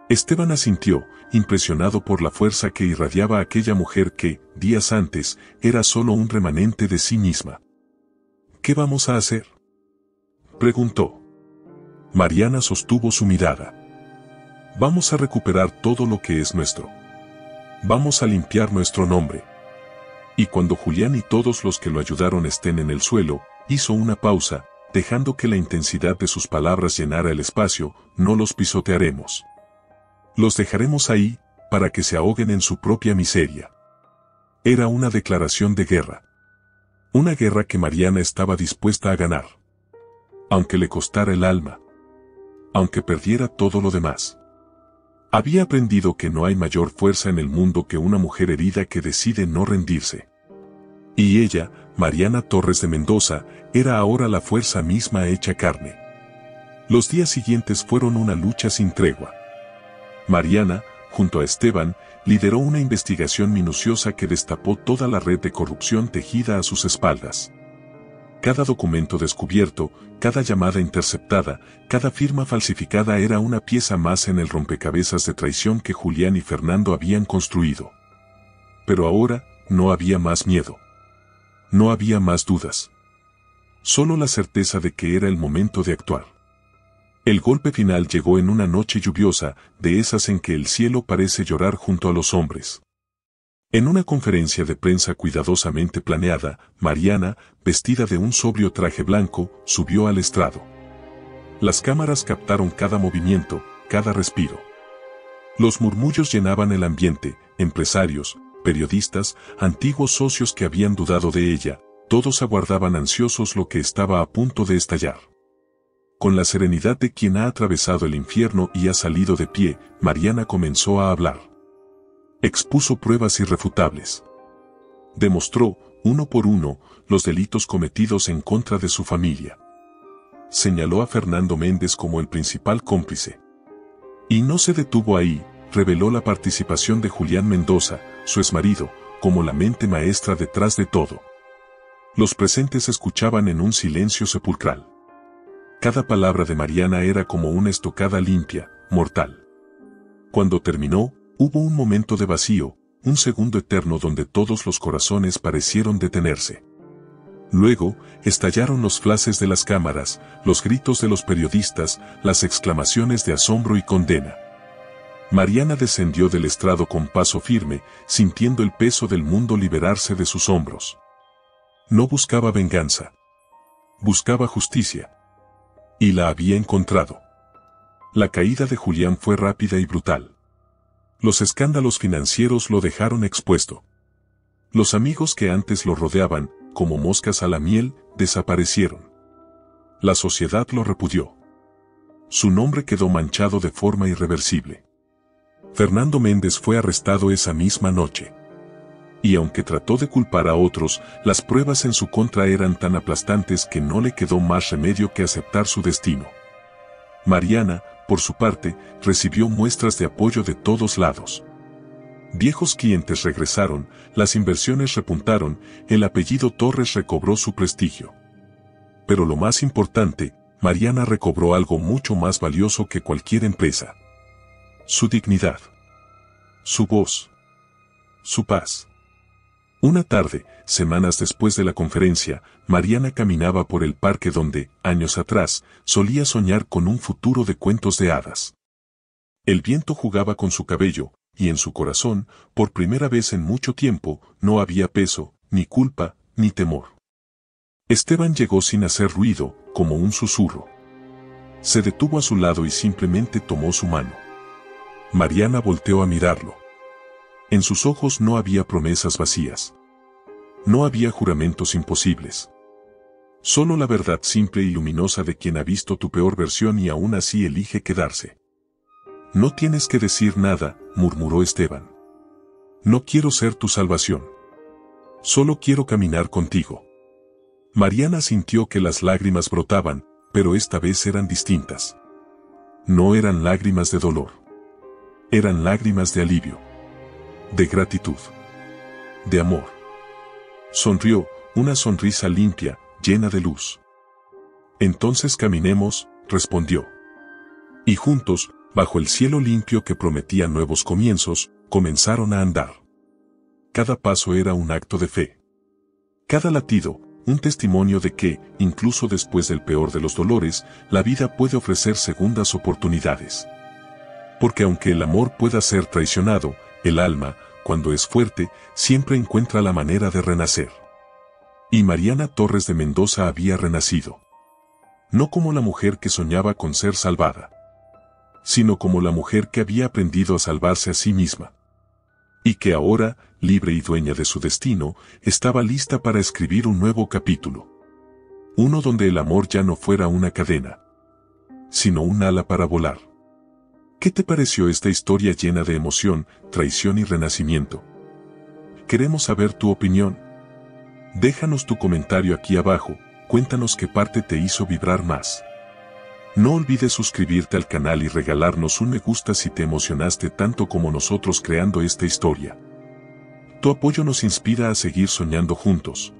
Speaker 1: Esteban asintió, impresionado por la fuerza que irradiaba aquella mujer que, días antes, era solo un remanente de sí misma. ¿Qué vamos a hacer?, preguntó. Mariana sostuvo su mirada. Vamos a recuperar todo lo que es nuestro. Vamos a limpiar nuestro nombre. Y cuando Julián y todos los que lo ayudaron estén en el suelo, hizo una pausa, dejando que la intensidad de sus palabras llenara el espacio, no los pisotearemos. Los dejaremos ahí, para que se ahoguen en su propia miseria. Era una declaración de guerra. Una guerra que Mariana estaba dispuesta a ganar. Aunque le costara el alma. Aunque perdiera todo lo demás. Había aprendido que no hay mayor fuerza en el mundo que una mujer herida que decide no rendirse. Y ella, Mariana Torres de Mendoza, era ahora la fuerza misma hecha carne. Los días siguientes fueron una lucha sin tregua. Mariana, junto a Esteban, lideró una investigación minuciosa que destapó toda la red de corrupción tejida a sus espaldas. Cada documento descubierto, cada llamada interceptada, cada firma falsificada era una pieza más en el rompecabezas de traición que Julián y Fernando habían construido. Pero ahora, no había más miedo. No había más dudas. Solo la certeza de que era el momento de actuar. El golpe final llegó en una noche lluviosa, de esas en que el cielo parece llorar junto a los hombres. En una conferencia de prensa cuidadosamente planeada, Mariana, vestida de un sobrio traje blanco, subió al estrado. Las cámaras captaron cada movimiento, cada respiro. Los murmullos llenaban el ambiente, empresarios, periodistas, antiguos socios que habían dudado de ella, todos aguardaban ansiosos lo que estaba a punto de estallar. Con la serenidad de quien ha atravesado el infierno y ha salido de pie, Mariana comenzó a hablar. Expuso pruebas irrefutables. Demostró, uno por uno, los delitos cometidos en contra de su familia. Señaló a Fernando Méndez como el principal cómplice. Y no se detuvo ahí, reveló la participación de Julián Mendoza, su exmarido, como la mente maestra detrás de todo. Los presentes escuchaban en un silencio sepulcral. Cada palabra de Mariana era como una estocada limpia, mortal. Cuando terminó, hubo un momento de vacío, un segundo eterno donde todos los corazones parecieron detenerse. Luego, estallaron los flashes de las cámaras, los gritos de los periodistas, las exclamaciones de asombro y condena. Mariana descendió del estrado con paso firme, sintiendo el peso del mundo liberarse de sus hombros. No buscaba venganza. Buscaba justicia. Y la había encontrado. La caída de Julián fue rápida y brutal. Los escándalos financieros lo dejaron expuesto. Los amigos que antes lo rodeaban, como moscas a la miel, desaparecieron. La sociedad lo repudió. Su nombre quedó manchado de forma irreversible. Fernando Méndez fue arrestado esa misma noche. Y aunque trató de culpar a otros, las pruebas en su contra eran tan aplastantes que no le quedó más remedio que aceptar su destino. Mariana, por su parte, recibió muestras de apoyo de todos lados. Viejos clientes regresaron, las inversiones repuntaron, el apellido Torres recobró su prestigio. Pero lo más importante, Mariana recobró algo mucho más valioso que cualquier empresa. Su dignidad. Su voz. Su paz. Una tarde, semanas después de la conferencia, Mariana caminaba por el parque donde, años atrás, solía soñar con un futuro de cuentos de hadas. El viento jugaba con su cabello, y en su corazón, por primera vez en mucho tiempo, no había peso, ni culpa, ni temor. Esteban llegó sin hacer ruido, como un susurro. Se detuvo a su lado y simplemente tomó su mano. Mariana volteó a mirarlo. En sus ojos no había promesas vacías. No había juramentos imposibles. Solo la verdad simple y luminosa de quien ha visto tu peor versión y aún así elige quedarse. No tienes que decir nada, murmuró Esteban. No quiero ser tu salvación. Solo quiero caminar contigo. Mariana sintió que las lágrimas brotaban, pero esta vez eran distintas. No eran lágrimas de dolor. Eran lágrimas de alivio. De gratitud. De amor. Sonrió, una sonrisa limpia, llena de luz. Entonces caminemos, respondió. Y juntos, bajo el cielo limpio que prometía nuevos comienzos, comenzaron a andar. Cada paso era un acto de fe. Cada latido, un testimonio de que, incluso después del peor de los dolores, la vida puede ofrecer segundas oportunidades. Porque aunque el amor pueda ser traicionado, el alma, cuando es fuerte, siempre encuentra la manera de renacer. Y Mariana Torres de Mendoza había renacido. No como la mujer que soñaba con ser salvada, sino como la mujer que había aprendido a salvarse a sí misma. Y que ahora, libre y dueña de su destino, estaba lista para escribir un nuevo capítulo. Uno donde el amor ya no fuera una cadena, sino un ala para volar. ¿Qué te pareció esta historia llena de emoción, traición y renacimiento? Queremos saber tu opinión. Déjanos tu comentario aquí abajo, cuéntanos qué parte te hizo vibrar más. No olvides suscribirte al canal y regalarnos un me gusta si te emocionaste tanto como nosotros creando esta historia. Tu apoyo nos inspira a seguir soñando juntos.